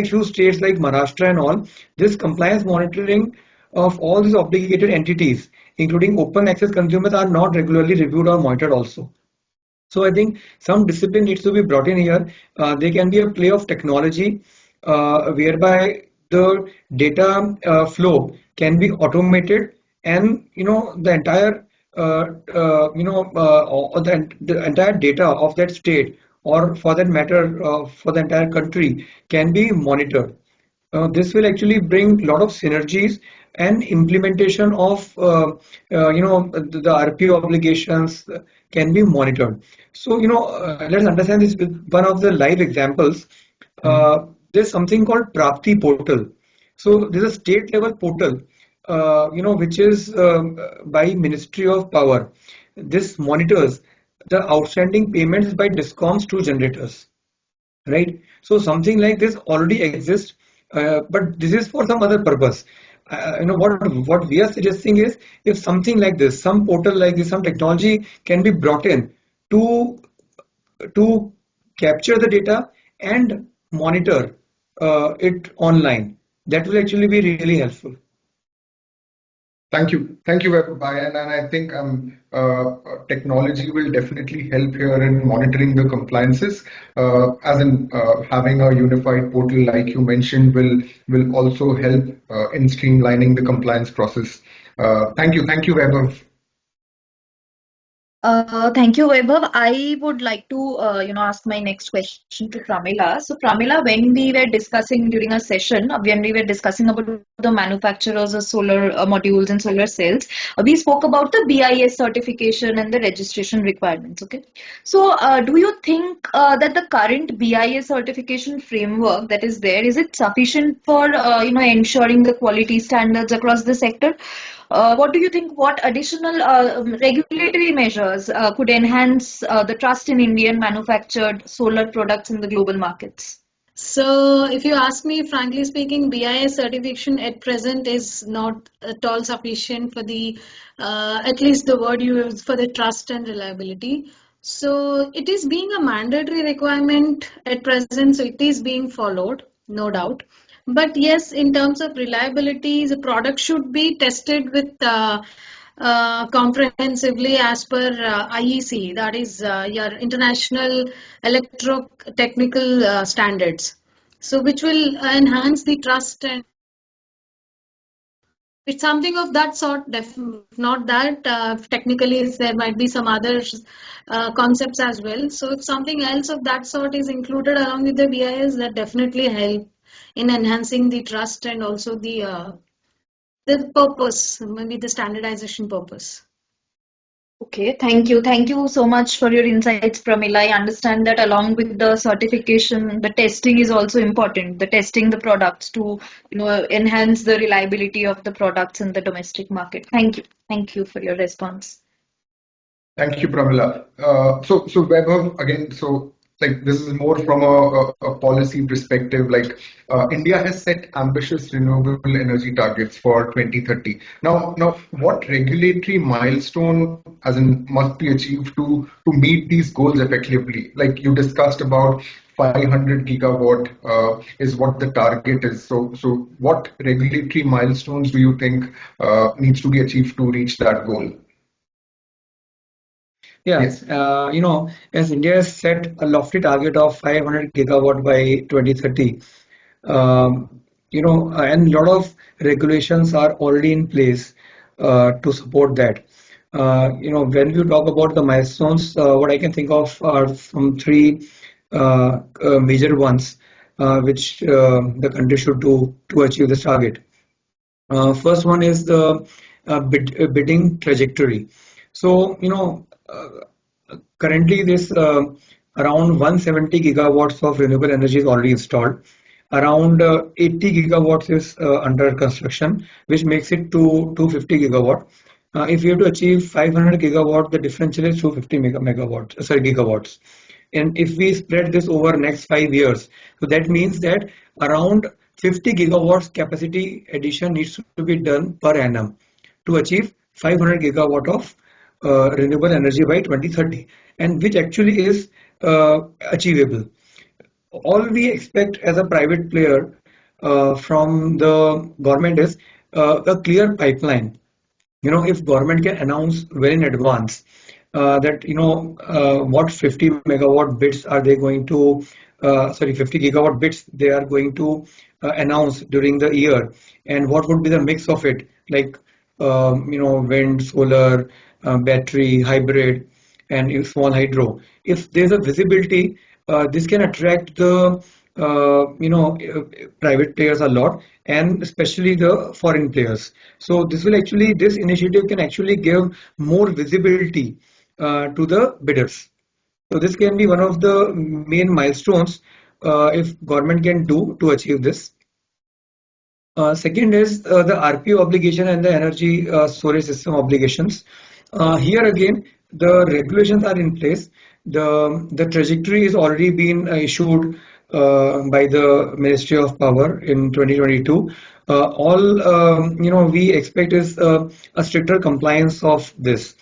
few states like Maharashtra and all, this compliance monitoring of all these obligated entities, including open access consumers, are not regularly reviewed or monitored also. So I think some discipline needs to be brought in here. There can be a play of technology whereby the data flow can be automated, and the entire the entire data of that state, or for that matter for the entire country, can be monitored. This will actually bring a lot of synergies and implementation of the RPO obligations can be monitored. So let's understand this with one of the live examples. There's something called Prapti portal. So there's a state level portal which is by Ministry of Power. This monitors the outstanding payments by discoms to generators, right? So something like this already exists, but this is for some other purpose. What we are suggesting is, if something like this, some portal like this, some technology can be brought in to to capture the data and monitor it online, that will actually be really helpful. Thank you, Vaibhav. And I think technology will definitely help here in monitoring the compliances, as in having a unified portal, like you mentioned, will also help in streamlining the compliance process. Thank you, Vaibhav. Thank you, Vaibhav. I would like to, ask my next question to Prameela. So, Prameela, when we were discussing during a session, when we were discussing about the manufacturers of solar modules and solar cells, we spoke about the BIS certification and the registration requirements. Okay. So, do you think that the current BIS certification framework that is there, is it sufficient for, ensuring the quality standards across the sector? What do you think? What additional regulatory measures could enhance the trust in Indian manufactured solar products in the global markets? So, if you ask me, frankly speaking, BIS certification at present is not at all sufficient for the, at least the word you use, for the trust and reliability. So, it is being a mandatory requirement at present, so it is being followed, no doubt. But yes, in terms of reliability, the product should be tested with comprehensively as per IEC, that is your International Electrotechnical Standards. So, which will enhance the trust, and it's something of that sort. Not that technically there might be some other concepts as well. So, if something else of that sort is included along with the BIS, that definitely help in enhancing the trust and also the purpose, maybe the standardization purpose. Okay, thank you. Thank you so much for your insights, Pramila. I understand that along with the certification, the testing is also important. The testing the products to, enhance the reliability of the products in the domestic market. Thank you. Thank you for your response. Thank you, Prameela. So Vaibhav, again, so like this is more from a policy perspective. Like India has set ambitious renewable energy targets for 2030. Now, what regulatory milestone, as in, must be achieved to meet these goals effectively? Like you discussed about 500 gigawatt is what the target is. So what regulatory milestones do you think needs to be achieved to reach that goal? Yes, as India has set a lofty target of 500 gigawatt by 2030, and a lot of regulations are already in place to support that. When you talk about the milestones, what I can think of are some three major ones which the country should do to achieve this target. First one is the bidding trajectory. So, currently this around 170 gigawatts of renewable energy is already installed. Around 80 gigawatts is under construction, which makes it to 250 gigawatt. If you have to achieve 500 gigawatt, the differential is 250 gigawatts. And if we spread this over next 5 years, so that means that around 50 gigawatts capacity addition needs to be done per annum to achieve 500 gigawatt of renewable energy by 2030, and which actually is achievable. all we expect as a private player from the government is a clear pipeline. If government can announce well in advance that what 50 megawatt bids are they going to 50 gigawatt bids they are going to announce during the year, and what would be the mix of it, like wind, solar, battery, hybrid, and small hydro. If there's a visibility, this can attract the private players a lot, and especially the foreign players. So this initiative can actually give more visibility to the bidders. So this can be one of the main milestones if government can do to achieve this. Second is the RPO obligation and the energy storage system obligations. Here again, the regulations are in place. The trajectory is already been issued by the Ministry of Power in 2022. All we expect is a stricter compliance of this.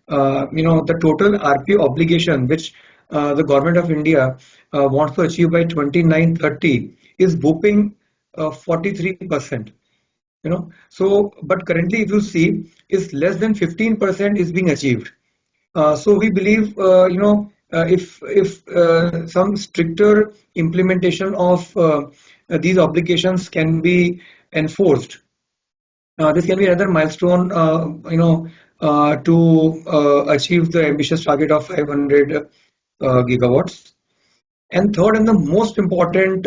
The total RPO obligation which the government of India wants to achieve by 2930 is whooping 43%. But currently if you see is less than 15% is being achieved. So we believe if some stricter implementation of these obligations can be enforced, this can be another milestone to achieve the ambitious target of 500 gigawatts. And third and the most important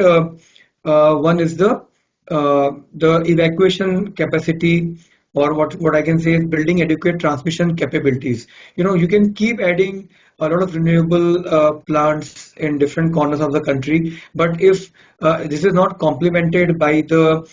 one is the evacuation capacity, or what I can say is building adequate transmission capabilities. You can keep adding a lot of renewable plants in different corners of the country, but if this is not complemented by the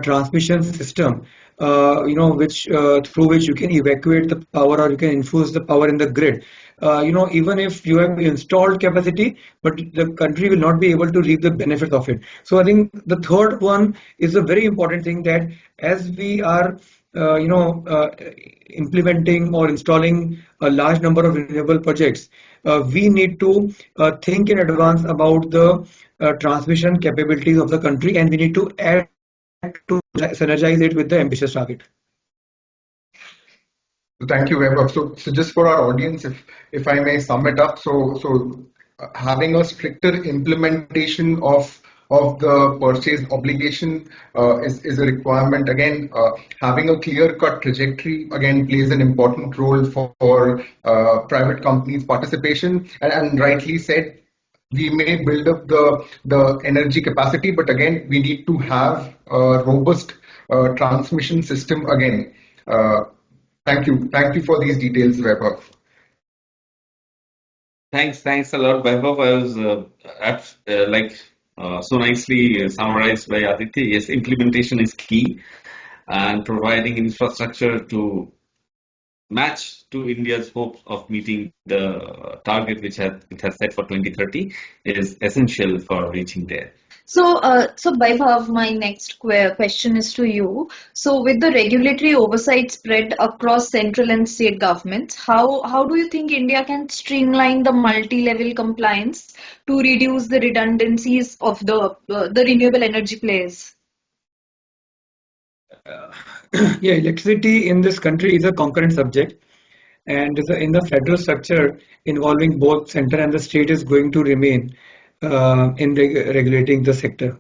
transmission system, which through which you can evacuate the power or you can infuse the power in the grid. Even if you have installed capacity, but the country will not be able to reap the benefits of it. So I think the third one is a very important thing, that as we are implementing or installing a large number of renewable projects, we need to think in advance about the transmission capabilities of the country, and we need to add to synergize it with the ambitious target. Thank you, Vaibhav. So just for our audience, if I may sum it up, having a stricter implementation of the purchase obligation is a requirement. Again, having a clear-cut trajectory again plays an important role for private companies' participation. And rightly said, we may build up the energy capacity, but again, we need to have a robust transmission system again. Thank you for these details, Vaibhav. Thanks a lot, Vaibhav. I was so nicely summarized by Aditya. Yes, implementation is key, and providing infrastructure to match to India's hopes of meeting the target which it has set for 2030 is essential for reaching there. So Vaibhav, my next question is to you. So, with the regulatory oversight spread across central and state governments, how do you think India can streamline the multi-level compliance to reduce the redundancies of the renewable energy players? Electricity in this country is a concurrent subject, and in the federal structure involving both center and the state is going to remain in regulating the sector.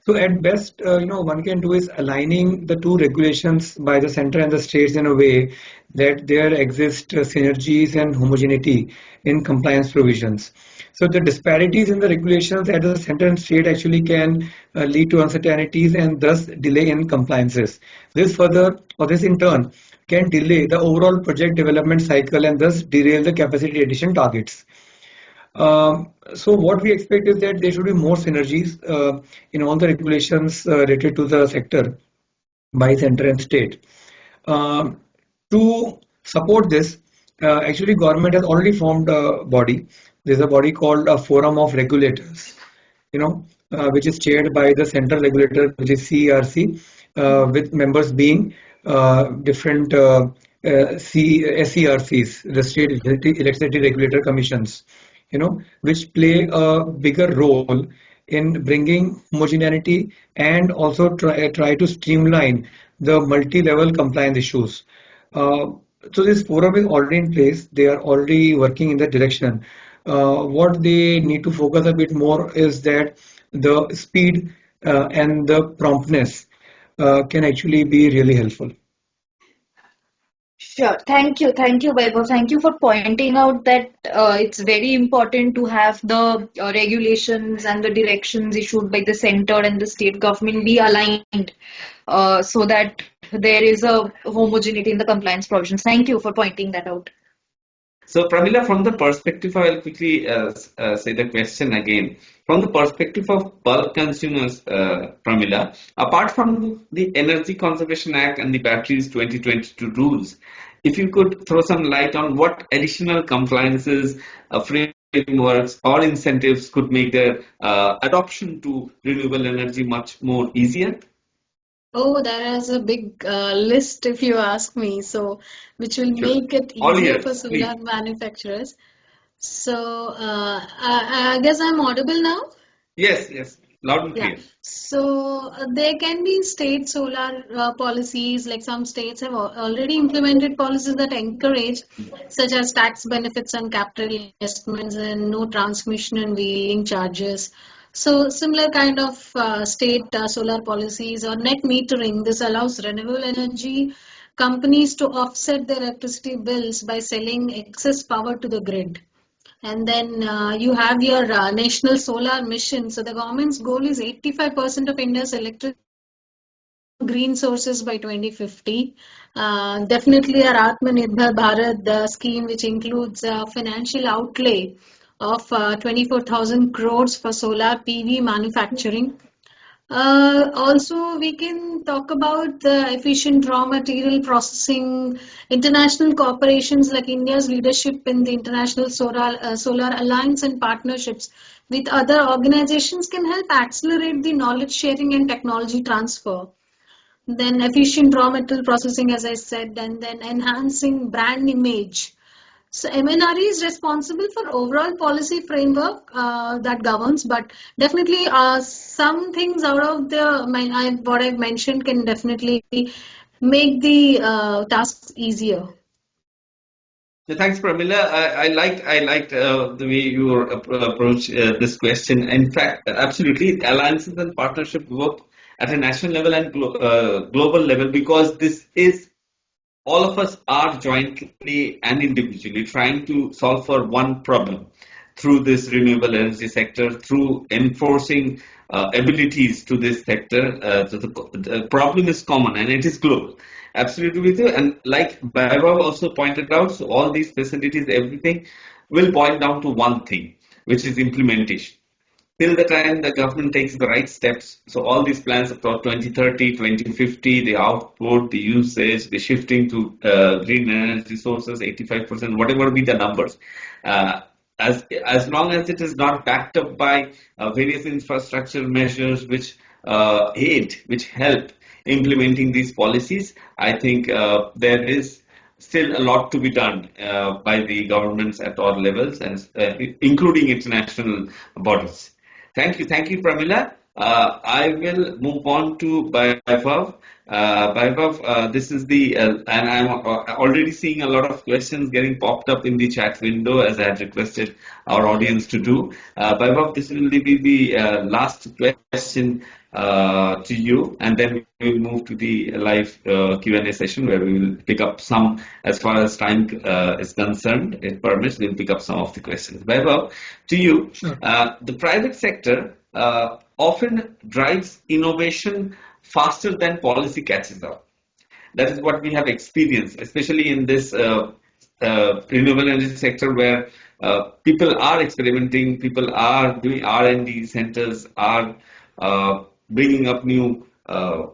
So at best, one can do is aligning the two regulations by the center and the states in a way that there exist synergies and homogeneity in compliance provisions. So the disparities in the regulations at the center and state actually can lead to uncertainties and thus delay in compliances. This in turn can delay the overall project development cycle and thus derail the capacity addition targets. So what we expect is that there should be more synergies in all the regulations related to the sector by center and state. To support this, actually government has already formed a body. There's a body called a Forum of Regulators, which is chaired by the central regulator, which is CERC, with members being different SERCs, the State Electricity Regulator Commissions, which play a bigger role in bringing homogeneity and also try to streamline the multi-level compliance issues. Uh, so this forum is already in place. They are already working in that direction. What they need to focus a bit more is that the speed and the promptness can actually be really helpful. Sure. Thank you, Vaibhav. Thank you for pointing out that it's very important to have the regulations and the directions issued by the center and the state government be aligned so that there is a homogeneity in the compliance provisions. Thank you for pointing that out. So, Pramila, from the perspective, I will quickly say the question again. From the perspective of bulk consumers, Pramila, apart from the Energy Conservation Act and the Batteries 2022 rules, if you could throw some light on what additional compliances, frameworks, or incentives could make their adoption to renewable energy much more easier? Oh, that is a big list if you ask me. So, which will Sure. make it All easier for ears, please. solar manufacturers. So, I guess I'm audible now. Yes, yes, loud and Yeah, clear. so there can be state solar policies, like some states have already implemented policies that encourage, such as tax benefits on capital investments and no transmission and wheeling charges. So, similar kind of state solar policies or net metering, this allows renewable energy companies to offset their electricity bills by selling excess power to the grid. And then you have your national solar mission. So the government's goal is 85% of India's electricity green sources by 2050. Definitely our Atmanirbhar Bharat the scheme, which includes financial outlay of 24,000 crores for solar PV manufacturing. Also, we can talk about the efficient raw material processing. International corporations like India's leadership in the International Solar Alliance and partnerships with other organizations can help accelerate the knowledge sharing and technology transfer. Then efficient raw material processing, as I said, and then enhancing brand image. So MNRE is responsible for overall policy framework that governs, but definitely some things out of what I've mentioned can definitely make the tasks easier. Yeah, thanks, Pramila. I liked the way you approach this question. In fact, absolutely, alliances and partnership work at a national level and global level, because this is all of us are jointly and individually trying to solve for one problem through this renewable energy sector, through enforcing abilities to this sector. So the problem is common and it is global. Absolutely with you. And like Vaibhav also pointed out, so all these facilities, everything will boil down to one thing, which is implementation till the time the government takes the right steps. So all these plans for 2030, 2050, the output, the usage, the shifting to green energy sources, 85%, whatever be the numbers. Uh, as long as it is not backed up by various infrastructure measures which help implementing these policies, I think there is still a lot to be done by the governments at all levels and including international bodies. Thank you, Pramila. I will move on to Vaibhav. Vaibhav, this is and I'm already seeing a lot of questions getting popped up in the chat window as I had requested our audience to do. Vaibhav, this will be the last question to you, and then we will move to the live Q&A session where we will pick up some, as far as time is concerned, it permits, we'll pick up some of the questions. Vaibhav, to you, Sure. the private sector often drives innovation faster than policy catches up. That is what we have experienced, especially in this renewable energy sector where people are experimenting, people are doing R&D, centers are bringing up new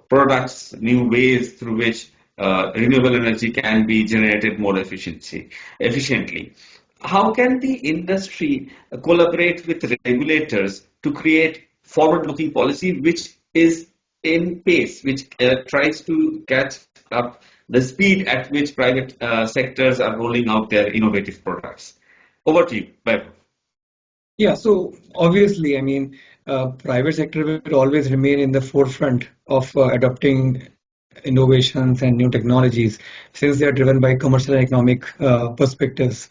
products, new ways through which renewable energy can be generated more efficiently. How can the industry collaborate with regulators to create forward-looking policy which is in pace, which tries to catch up the speed at which private sectors are rolling out their innovative products? Over to you, Vaibhav. Yeah, so obviously, I mean, private sector will always remain in the forefront of adopting innovations and new technologies since they are driven by commercial and economic perspectives.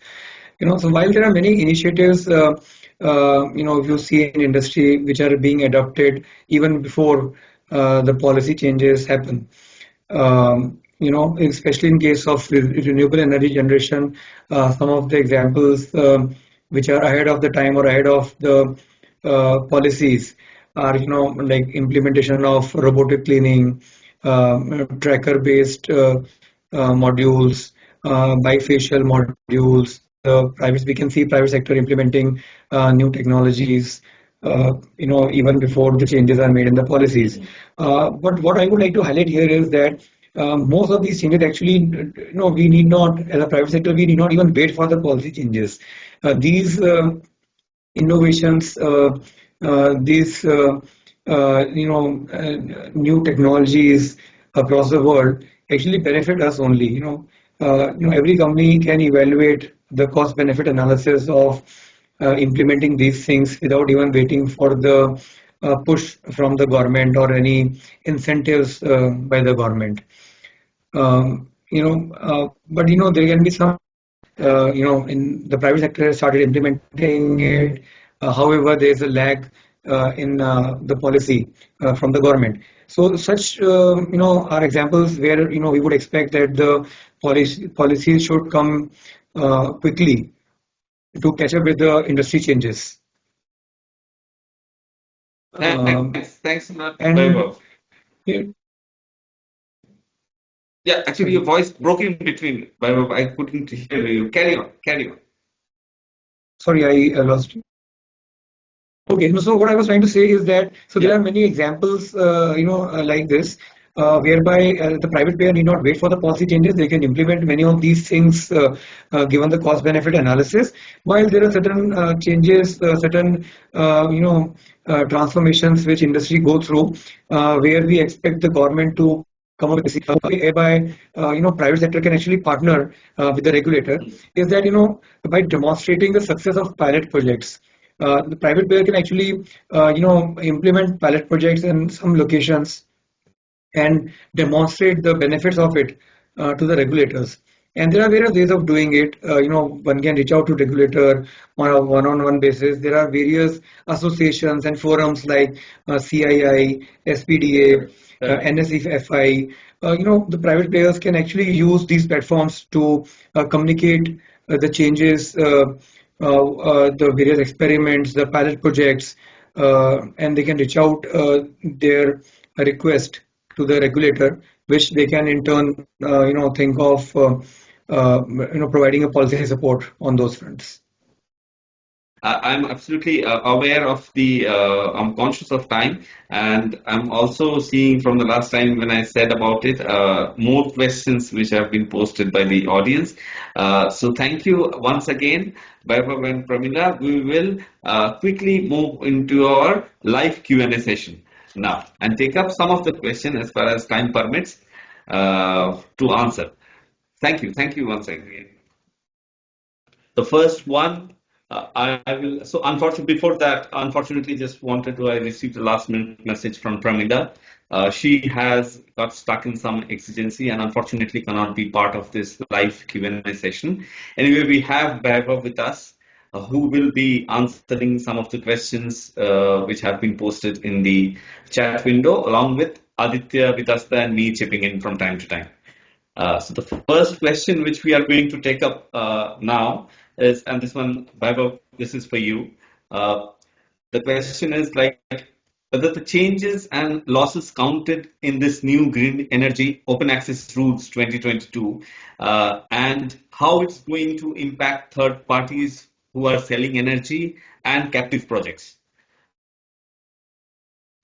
So while there are many initiatives, if you see in industry which are being adopted even before the policy changes happen. Especially in case of renewable energy generation, some of the examples which are ahead of the time or ahead of the policies are, like implementation of robotic cleaning, tracker-based modules, bifacial modules. We can see private sector implementing new technologies, even before the changes are made in the policies. But what I would like to highlight here is that most of these changes actually, we need not, as a private sector, we need not even wait for the policy changes. These innovations, these new technologies across the world actually benefit us only. Every company can evaluate the cost benefit analysis of implementing these things without even waiting for the push from the government or any incentives by the government. But there can be some, in the private sector has started implementing it. However, there is a lag in the policy from the government. So such, are examples where, we would expect that the policies should come quickly to catch up with the industry changes. Thanks a lot, And Vaibhav. yeah, Yeah, actually, your sorry, voice broke in between, Vaibhav. I couldn't hear you. Carry on, carry on. sorry, I lost you. Okay, so what I was trying to say is that there Yeah. are many examples, like this, whereby the private player need not wait for the policy changes. They can implement many of these things given the cost-benefit analysis. While there are certain changes, certain transformations which industry go through, where we expect the government to come up with a policy, whereby private sector can actually partner with the regulator. Is that by demonstrating the success of pilot projects. The private player can actually, implement pilot projects in some locations and demonstrate the benefits of it to the regulators. And there are various ways of doing it. One can reach out to regulator on a one-on-one basis. There are various associations and forums like CII, SPDA, NSFI. The private players can actually use these platforms to communicate the changes, the various experiments, the pilot projects, and they can reach out their request to the regulator, which they can in turn, think of, providing a policy support on those fronts. I'm absolutely aware of the, I'm conscious of time, and I'm also seeing from the last time when I said about it, more questions which have been posted by the audience. So thank you once again, Vaibhav and Prameela. We will quickly move into our live Q&A session now and take up some of the questions as far as time permits to answer. Thank you once again. The first one, I will. So, unfortunately, before that, unfortunately, just wanted to. I received a last minute message from Prameela. She has got stuck in some exigency and unfortunately cannot be part of this live Q&A session. Anyway, we have Vaibhav with us, who will be answering some of the questions which have been posted in the chat window, along with Aditya, Vitasta, and me chipping in from time to time. So the first question which we are going to take up now is, and this one, Vaibhav, this is for you. The question is like whether the changes and losses counted in this new green energy open access rules 2022 and how it's going to impact third parties who are selling energy and captive projects.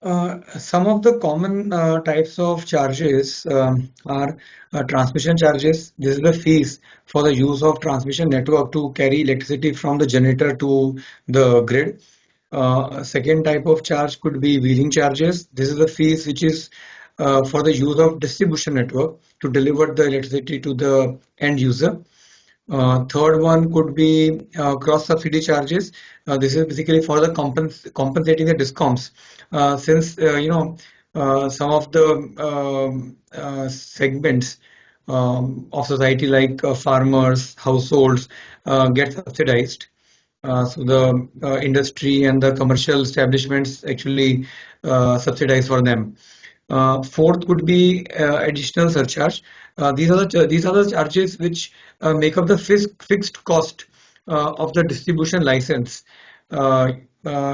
Some of the common types of charges are transmission charges. This is the fees for the use of transmission network to carry electricity from the generator to the grid. Second type of charge could be wheeling charges. This is the fees which is for the use of distribution network to deliver the electricity to the end user. Third one could be cross-subsidy charges. This is basically for the compensating the discoms, since some of the segments of society like farmers, households get subsidized. So the industry and the commercial establishments actually subsidize for them. Fourth would be additional surcharge. These are the charges which make up the fixed cost of the distribution license, uh,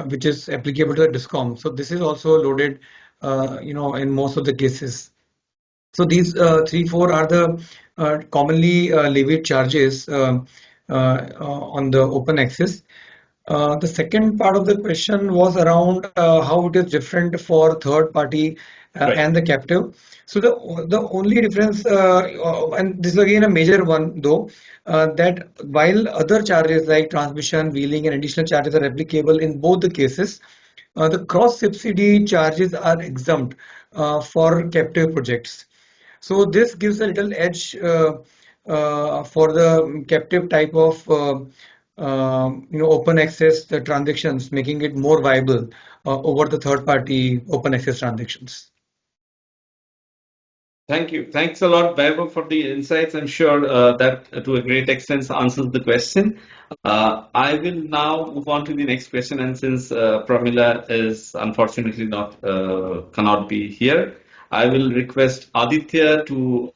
which is applicable to the discom. So this is also loaded, in most of the cases. So these three, four are the commonly levied charges on the open access. The second part of the question was around how it is different for third party Right. and the captive. So the only difference, and this is again a major one though, that while other charges like transmission, wheeling, and additional charges are applicable in both the cases, the cross subsidy charges are exempt for captive projects. So this gives a little edge for the captive type of open access transactions, making it more viable over the third party open access transactions. Thank you. Thanks a lot, Vaibhav, for the insights. I'm sure that to a great extent answers the question. I will now move on to the next question, and since Prameela is unfortunately not cannot be here, I will request Aditya to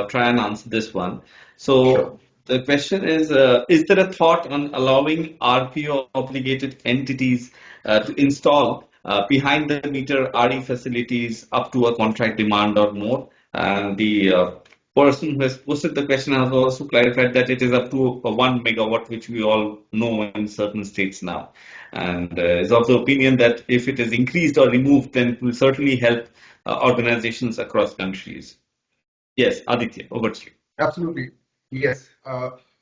try and answer this one. So Sure. the question is there a thought on allowing RPO obligated entities to install behind the meter RE facilities up to a contract demand or more? And the person who has posted the question has also clarified that it is up to 1 megawatt, which we all know in certain states now. And is of the opinion that if it is increased or removed, then it will certainly help organizations across countries. Yes, Aditya, over to you. Absolutely. Yes.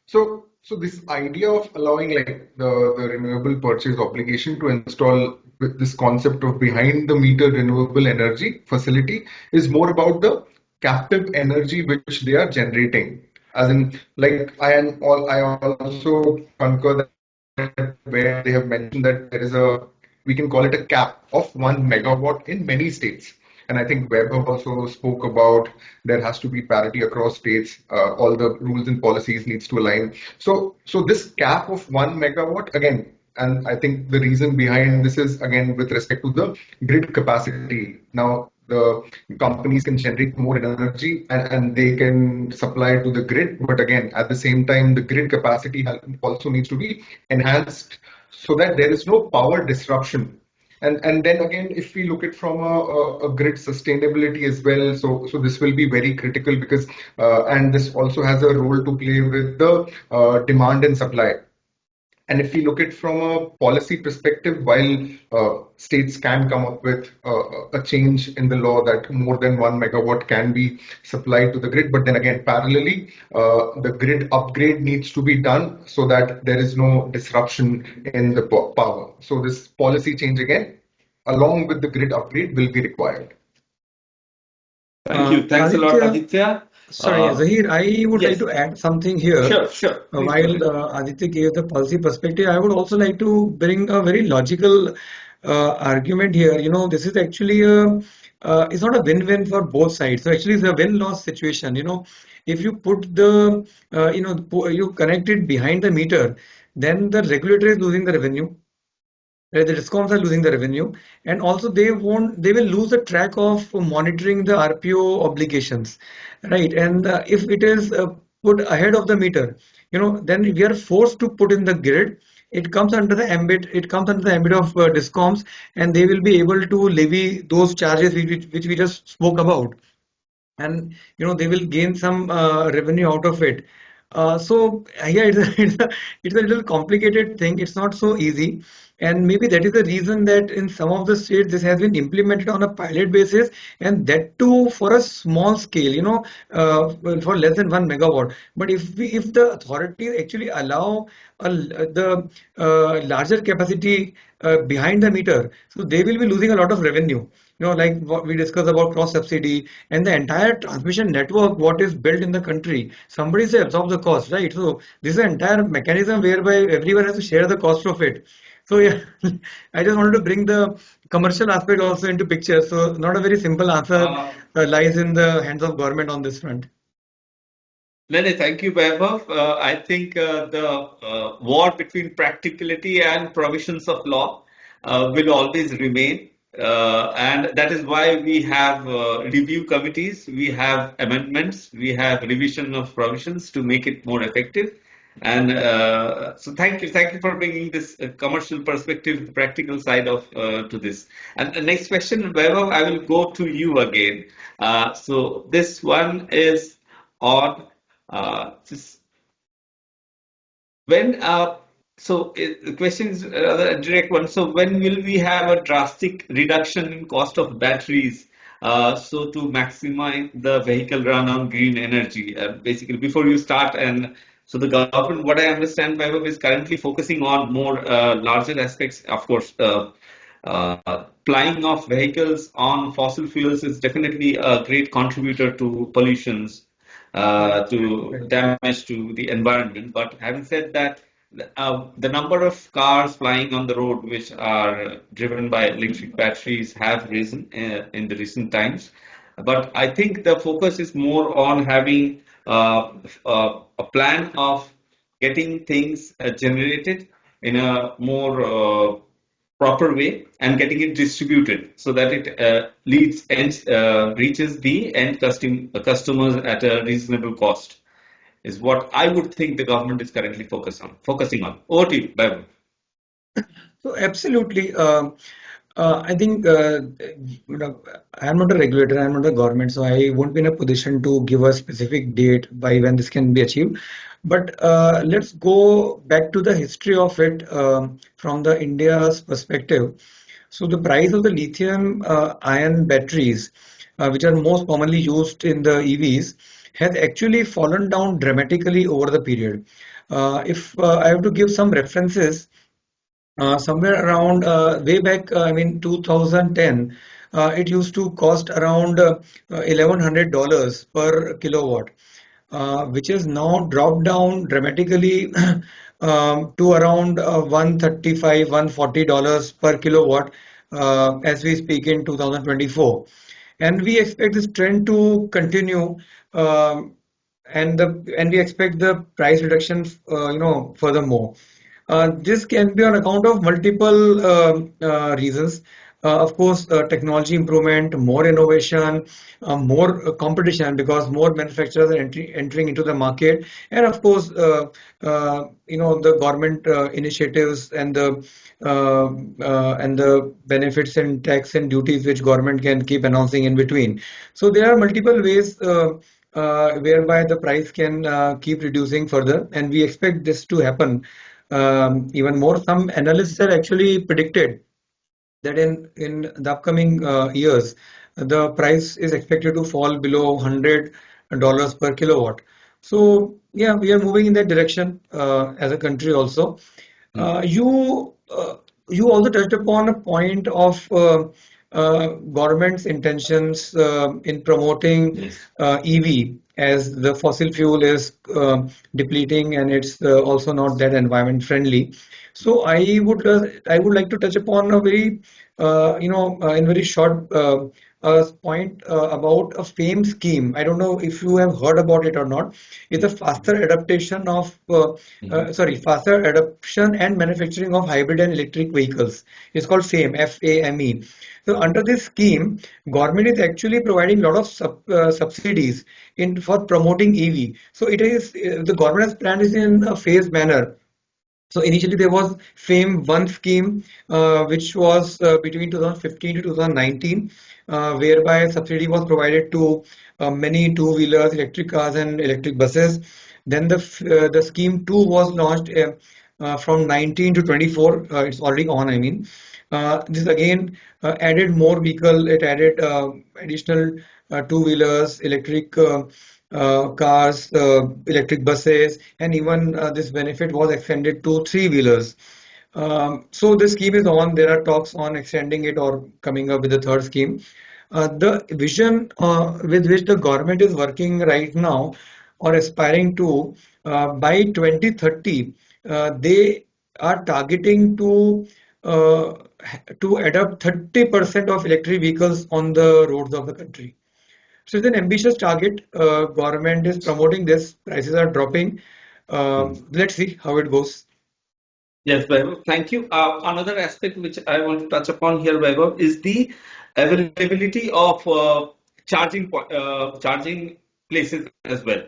So this idea of allowing like the renewable purchase obligation to install with this concept of behind the meter renewable energy facility is more about the captive energy which they are generating. As in, like I also concur that where they have mentioned that there is we can call it a cap of 1 megawatt in many states. And I think Vaibhav also spoke about there has to be parity across states. All the rules and policies needs to align. So this cap of 1 megawatt again, and I think the reason behind this is again with respect to the grid capacity. Now the companies can generate more energy and they can supply to the grid, but again at the same time the grid capacity also needs to be enhanced so that there is no power disruption. And then again, if we look at from a grid sustainability as well, so this will be very critical because and this also has a role to play with the demand and supply. And if we look at from a policy perspective, while states can come up with a change in the law that more than 1 megawatt can be supplied to the grid, but then again, parallelly, the grid upgrade needs to be done so that there is no disruption in the power. So this policy change again, along with the grid upgrade, will be required. Thank you. Thanks a lot, Aditya, Aditya. sorry, Zahir, I would like Yes, to add something here. sure, sure. Please go While ahead. Aditya gave the policy perspective, I would also like to bring a very logical argument here. This is actually it's not a win-win for both sides. So actually, it's a win-loss situation. If you put you connect it behind the meter, then the regulator is losing the revenue. Right, the discoms are losing the revenue, and also they will lose the track of monitoring the RPO obligations, right? And if it is put ahead of the meter, then we are forced to put in the grid. It comes under the ambit of discoms, and they will be able to levy those charges which we just spoke about, and they will gain some revenue out of it. So yeah, it's a little complicated thing. It's not so easy. And maybe that is the reason that in some of the states this has been implemented on a pilot basis, and that too for a small scale, well, for less than 1 megawatt. But if the authorities actually allow the larger capacity behind the meter, so they will be losing a lot of revenue. Like what we discussed about cross subsidy and the entire transmission network, what is built in the country, somebody say absorb the cost, right? So this is an entire mechanism whereby everyone has to share the cost of it. So yeah, I just wanted to bring the commercial aspect also into picture. So not a very simple answer lies in the hands of government on this front. Lene, thank you, Vaibhav. I think the war between practicality and provisions of law will always remain. And that is why we have review committees, we have amendments, we have revision of provisions to make it more effective. And so thank you for bringing this commercial perspective, the practical side of to this. And the next question, Vaibhav, I will go to you again. So this one is on just when the question is rather a direct one. So when will we have a drastic reduction in cost of batteries? So to maximize the vehicle run on green energy, basically before you start, and so the government, what I understand, Vaibhav, is currently focusing on more larger aspects. Of course, flying of vehicles on fossil fuels is definitely a great contributor to pollutions, to damage to the environment. But having said that, the number of cars flying on the road which are driven by electric batteries have risen in the recent times. But I think the focus is more on having a plan of getting things generated in a more proper way and getting it distributed so that it reaches the end customers at a reasonable cost is what I would think the government is currently focusing on. Over to you, Vaibhav. So absolutely. I think I am not a regulator, I am not a government, so I won't be in a position to give a specific date by when this can be achieved. But let's go back to the history of it from the India's perspective. So the price of the lithium ion batteries, which are most commonly used in the EVs, has actually fallen down dramatically over the period. If I have to give some references, somewhere around way back, I mean 2010, it used to cost around $1,100 per kilowatt, which has now dropped down dramatically to around 135, $140 per kilowatt as we speak in 2024. And we expect this trend to continue, and we expect the price reduction, furthermore. This can be on account of multiple reasons. Of course, technology improvement, more innovation, more competition because more manufacturers are entering into the market, and of course, the government initiatives and the benefits and tax and duties which government can keep announcing in between. So there are multiple ways whereby the price can keep reducing further, and we expect this to happen even more. Some analysts have actually predicted that in the upcoming years, the price is expected to fall below $100 per kilowatt. So yeah, we are moving in that direction as a country also. You also touched upon a point of government's intentions in promoting Yes. EV as the fossil fuel is depleting and it's also not that environment friendly. So I would like to touch upon a very in very short point about a FAME scheme. I don't know if you have heard about it or not. It's a faster adaptation of faster adoption and manufacturing of hybrid and electric vehicles. It's called FAME, FAME. So under this scheme, government is actually providing a lot of subsidies in for promoting EV. So it is the government's plan is in a phased manner. So initially there was FAME 1 scheme, which was between 2015 to 2019, whereby subsidy was provided to many two-wheelers, electric cars, and electric buses. Then the scheme 2 was launched from 19 to 24. It's already on, I mean. This again added more vehicle, it added additional two-wheelers, electric cars, electric buses, and even this benefit was extended to three-wheelers. So the scheme is on. There are talks on extending it or coming up with a third scheme. The vision with which the government is working right now or aspiring to by 2030, they are targeting uh, to adopt 30% of electric vehicles on the roads of the country. So it's an ambitious target. Government is promoting this. Prices are dropping. Let's see how it goes. Yes, Vaibhav, thank you. Another aspect which I want to touch upon here, Vaibhav, is the availability of charging places as well.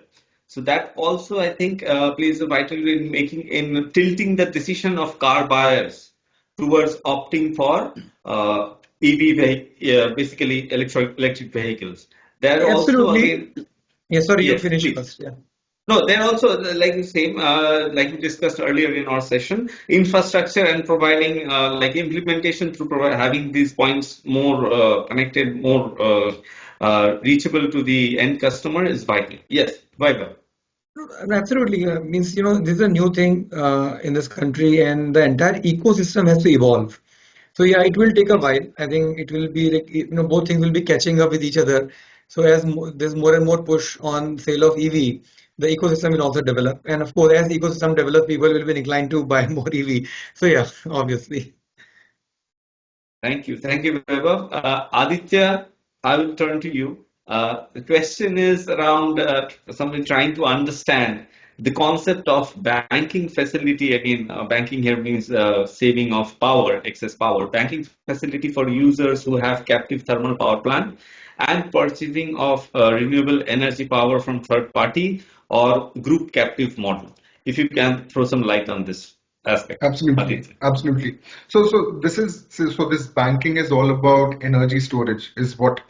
So that also, I think, plays a vital role in tilting the decision of car buyers towards opting for basically electric vehicles. There also, Absolutely. again, Yeah, sorry, you yes, finish please. first. Yeah. No, they're also like the same, like we discussed earlier in our session, infrastructure and providing like implementation through having these points more connected, more reachable to the end customer is vital. Yes, vital. Absolutely. Means, this is a new thing in this country, and the entire ecosystem has to evolve. So yeah, it will take a while. I think it will be like, both things will be catching up with each other. So as there's more and more push on sale of EV, the ecosystem will also develop. And of course, as ecosystem develops, people will be inclined to buy more EV. So yeah, obviously. Thank you, Vaibhav. Aditya, I will turn to you. The question is around something trying to understand the concept of banking facility. Again, banking here means saving of power, excess power. Banking facility for users who have captive thermal power plant and purchasing of renewable energy power from third party or group captive model. If you can throw some light on this aspect, Absolutely, Aditya. absolutely. So this banking is all about energy storage, is what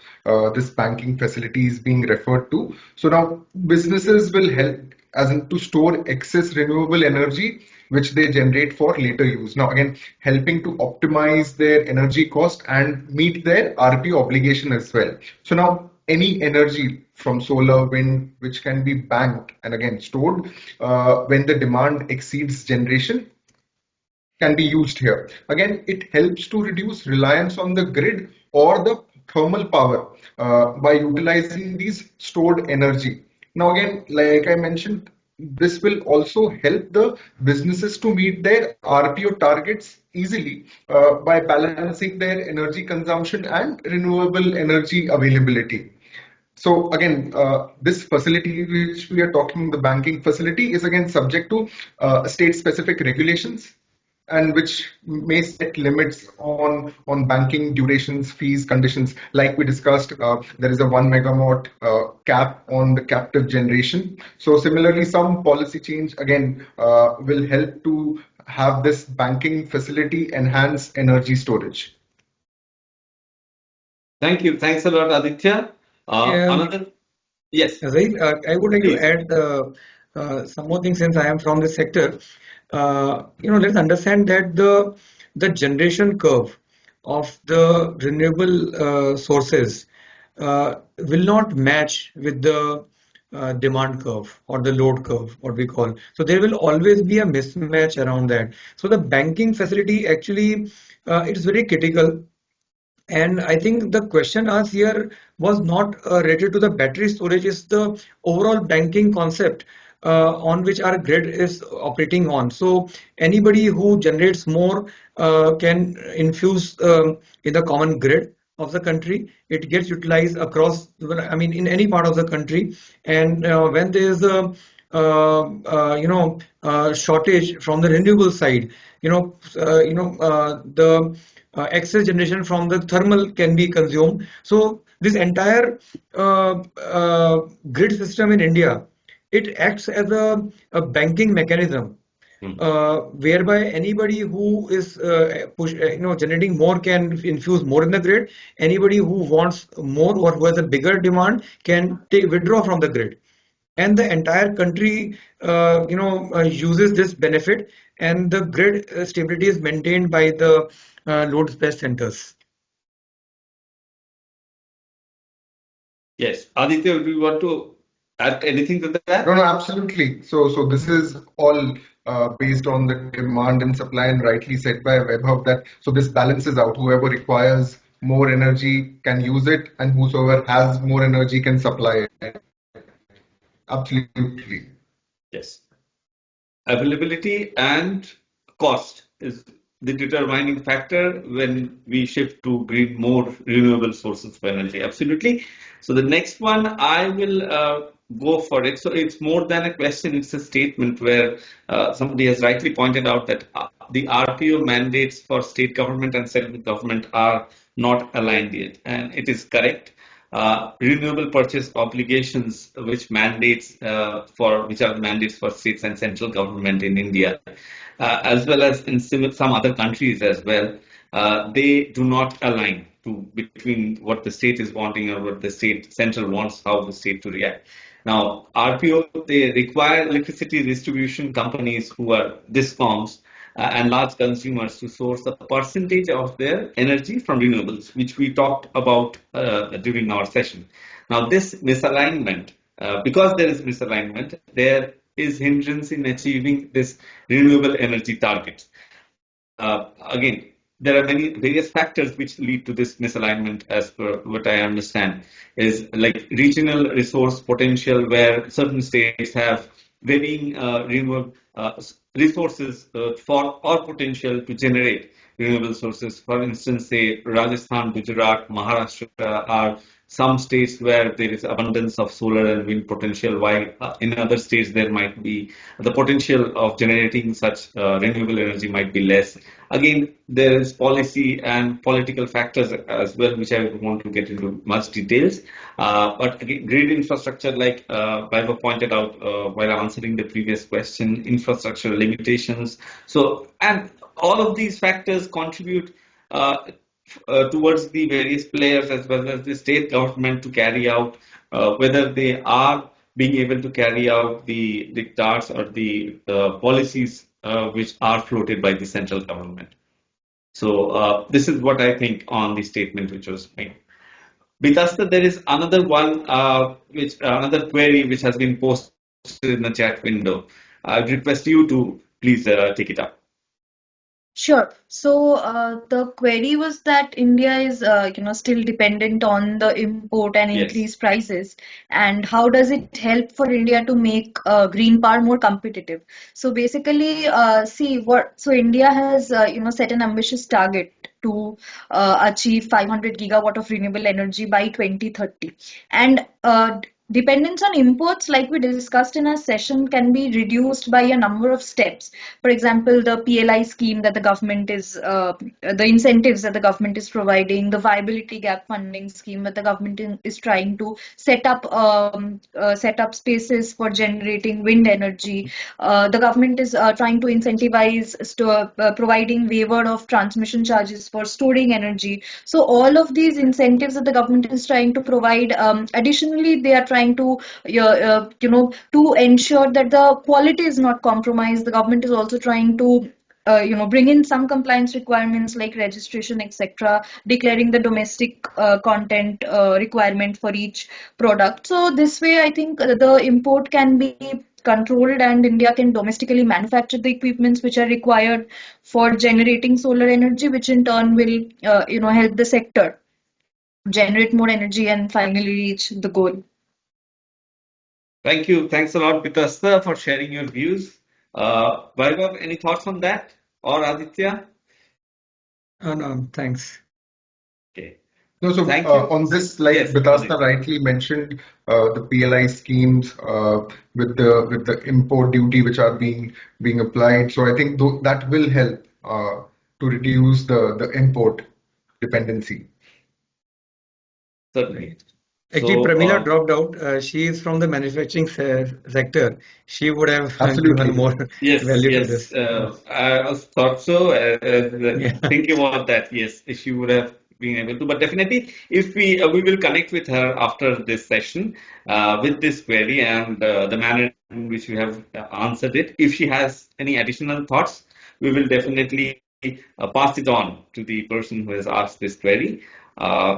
this banking facility is being referred to. So now businesses will help as in to store excess renewable energy which they generate for later use. Now again, helping to optimize their energy cost and meet their RP obligation as well. So now any energy from solar, wind, which can be banked and again stored when the demand exceeds generation can be used here. Again, it helps to reduce reliance on the grid or the thermal power by utilizing these stored energy. Now, again, like I mentioned, this will also help the businesses to meet their RPO targets easily by balancing their energy consumption and renewable energy availability. So again, this facility which we are talking, the banking facility, is again subject to state-specific regulations and which may set limits on banking durations, fees, conditions. Like we discussed, there is a 1 megawatt cap on the captive generation. So similarly, some policy change again will help to have this banking facility enhance energy storage. Thank you. Thanks a lot, Aditya. Um, Another, yes, Right, I would like to please. add some more things since I am from this sector. Let's understand that the generation curve of the renewable sources will not match with the demand curve or the load curve, what we call. So there will always be a mismatch around that. So the banking facility actually it's very critical, and I think the question asked here was not related to the battery storage, is the overall banking concept on which our grid is operating on. So anybody who generates more can infuse in the common grid of the country. It gets utilized across, well, I mean, in any part of the country. And when there is a shortage from the renewable side, the excess generation from the thermal can be consumed. So this entire grid system in India, it acts as a banking mechanism Hmm. whereby anybody who is generating more can infuse more in the grid. Anybody who wants more or who has a bigger demand can withdraw from the grid, and the entire country uses this benefit, and the grid stability is maintained by the load-based centers. Yes. Aditya, do you want to add anything to that? No, absolutely. So this is all based on the demand and supply, and rightly said by Vaibhav that so this balances out. Whoever requires more energy can use it, and whosoever has more energy can supply it. Absolutely. Yes. Availability and cost is the determining factor when we shift to bring more renewable sources of energy. Absolutely. So the next one, I will go for it. So it's more than a question, it's a statement where somebody has rightly pointed out that the RPO mandates for state government and central government are not aligned yet. And it is correct. Renewable purchase obligations, which are mandates for states and central government in India, as well as in some other countries as well, they do not align to between what the state is wanting or what the state central wants, how the state to react. Now, RPO, they require electricity distribution companies who are discoms and large consumers to source a percentage of their energy from renewables, which we talked about during our session. Now, this misalignment, because there is misalignment, there is hindrance in achieving this renewable energy targets. Again, there are many various factors which lead to this misalignment, as per what I understand, is like regional resource potential, where certain states have varying renewable resources for or potential to generate renewable sources. For instance, say Rajasthan, Gujarat, Maharashtra are some states where there is abundance of solar and wind potential, while in other states there might be the potential of generating such renewable energy might be less. Again, there is policy and political factors as well, which I don't want to get into much details. But again, grid infrastructure, like Vaibhav pointed out while answering the previous question, infrastructure limitations. So, and all of these factors contribute towards the various players as well as the state government to carry out whether they are being able to carry out the diktats or the policies which are floated by the central government. So this is what I think on the statement which was made. Bitasta, there is another one, another query which has been posted in the chat window. I request you to please take it up. Sure. So the query was that India is, still dependent on the import and Yes. increased prices, and how does it help for India to make green power more competitive? So basically, so India has, set an ambitious target to achieve 500 gigawatt of renewable energy by 2030, and dependence on imports, like we discussed in our session, can be reduced by a number of steps. For example, the PLI scheme that the government is, the incentives that the government is providing, the viability gap funding scheme that the government is trying to set up spaces for generating wind energy. The government is trying to incentivize providing waiver of transmission charges for storing energy. So all of these incentives that the government is trying to provide, additionally, they are trying to, to ensure that the quality is not compromised. The government is also trying to bring in some compliance requirements like registration, etc., declaring the domestic content requirement for each product. So this way, I think the import can be controlled, and India can domestically manufacture the equipments which are required for generating solar energy, which in turn will, help the sector generate more energy and finally reach the goal. Thank you. Thanks a lot, Bitasta, for sharing your views. Vaibhav, any thoughts on that? Or Aditya? No, thanks. Okay. No, so Thank you. on this, like Yes, Bitasta Aditya. rightly mentioned, the PLI schemes with the import duty which are being applied. So I think that will help to reduce the import dependency. Certainly. Actually, So, Prameela dropped out. She is from the manufacturing sector. She would have given Absolutely. more yes, value to yes, this. I also thought so. Yeah. Thinking about that, yes, if she would have been able to. But definitely, if we will connect with her after this session with this query and the manner in which we have answered it. If she has any additional thoughts, we will definitely pass it on to the person who has asked this query.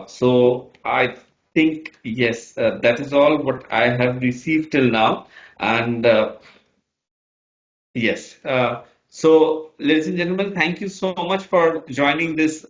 So I think, yes, that is all what I have received till now. And yes, so ladies and gentlemen, thank you so much for joining this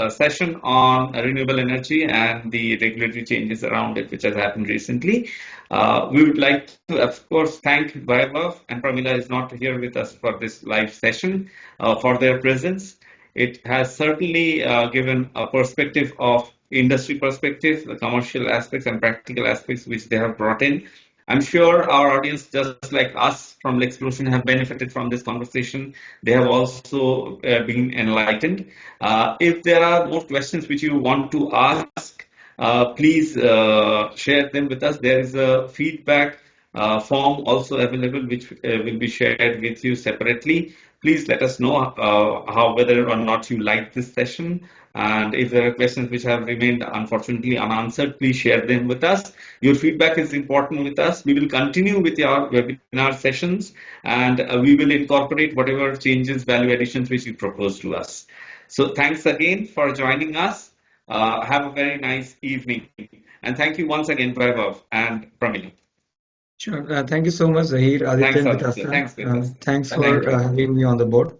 session on renewable energy and the regulatory changes around it, which has happened recently. We would like to, of course, thank Vaibhav, and Prameela is not here with us for this live session, for their presence. It has certainly given a perspective of industry perspective, the commercial aspects and practical aspects which they have brought in. I'm sure our audience, just like us from Lexplosion, have benefited from this conversation. They have also been enlightened. If there are more questions which you want to ask, please share them with us. There is a feedback form also available, which will be shared with you separately. Please let us know how whether or not you like this session. And if there are questions which have remained unfortunately unanswered, please share them with us. Your feedback is important with us. We will continue with our webinar sessions, and we will incorporate whatever changes, value additions which you propose to us. So thanks again for joining us. Have a very nice evening. And thank you once again, Vaibhav and Prameela. Sure. Thank you so much, Zahir, Aditya, Thanks, and Aditya. Vitasa. Thanks, Vikas. Thanks Thank for you. having me on the board.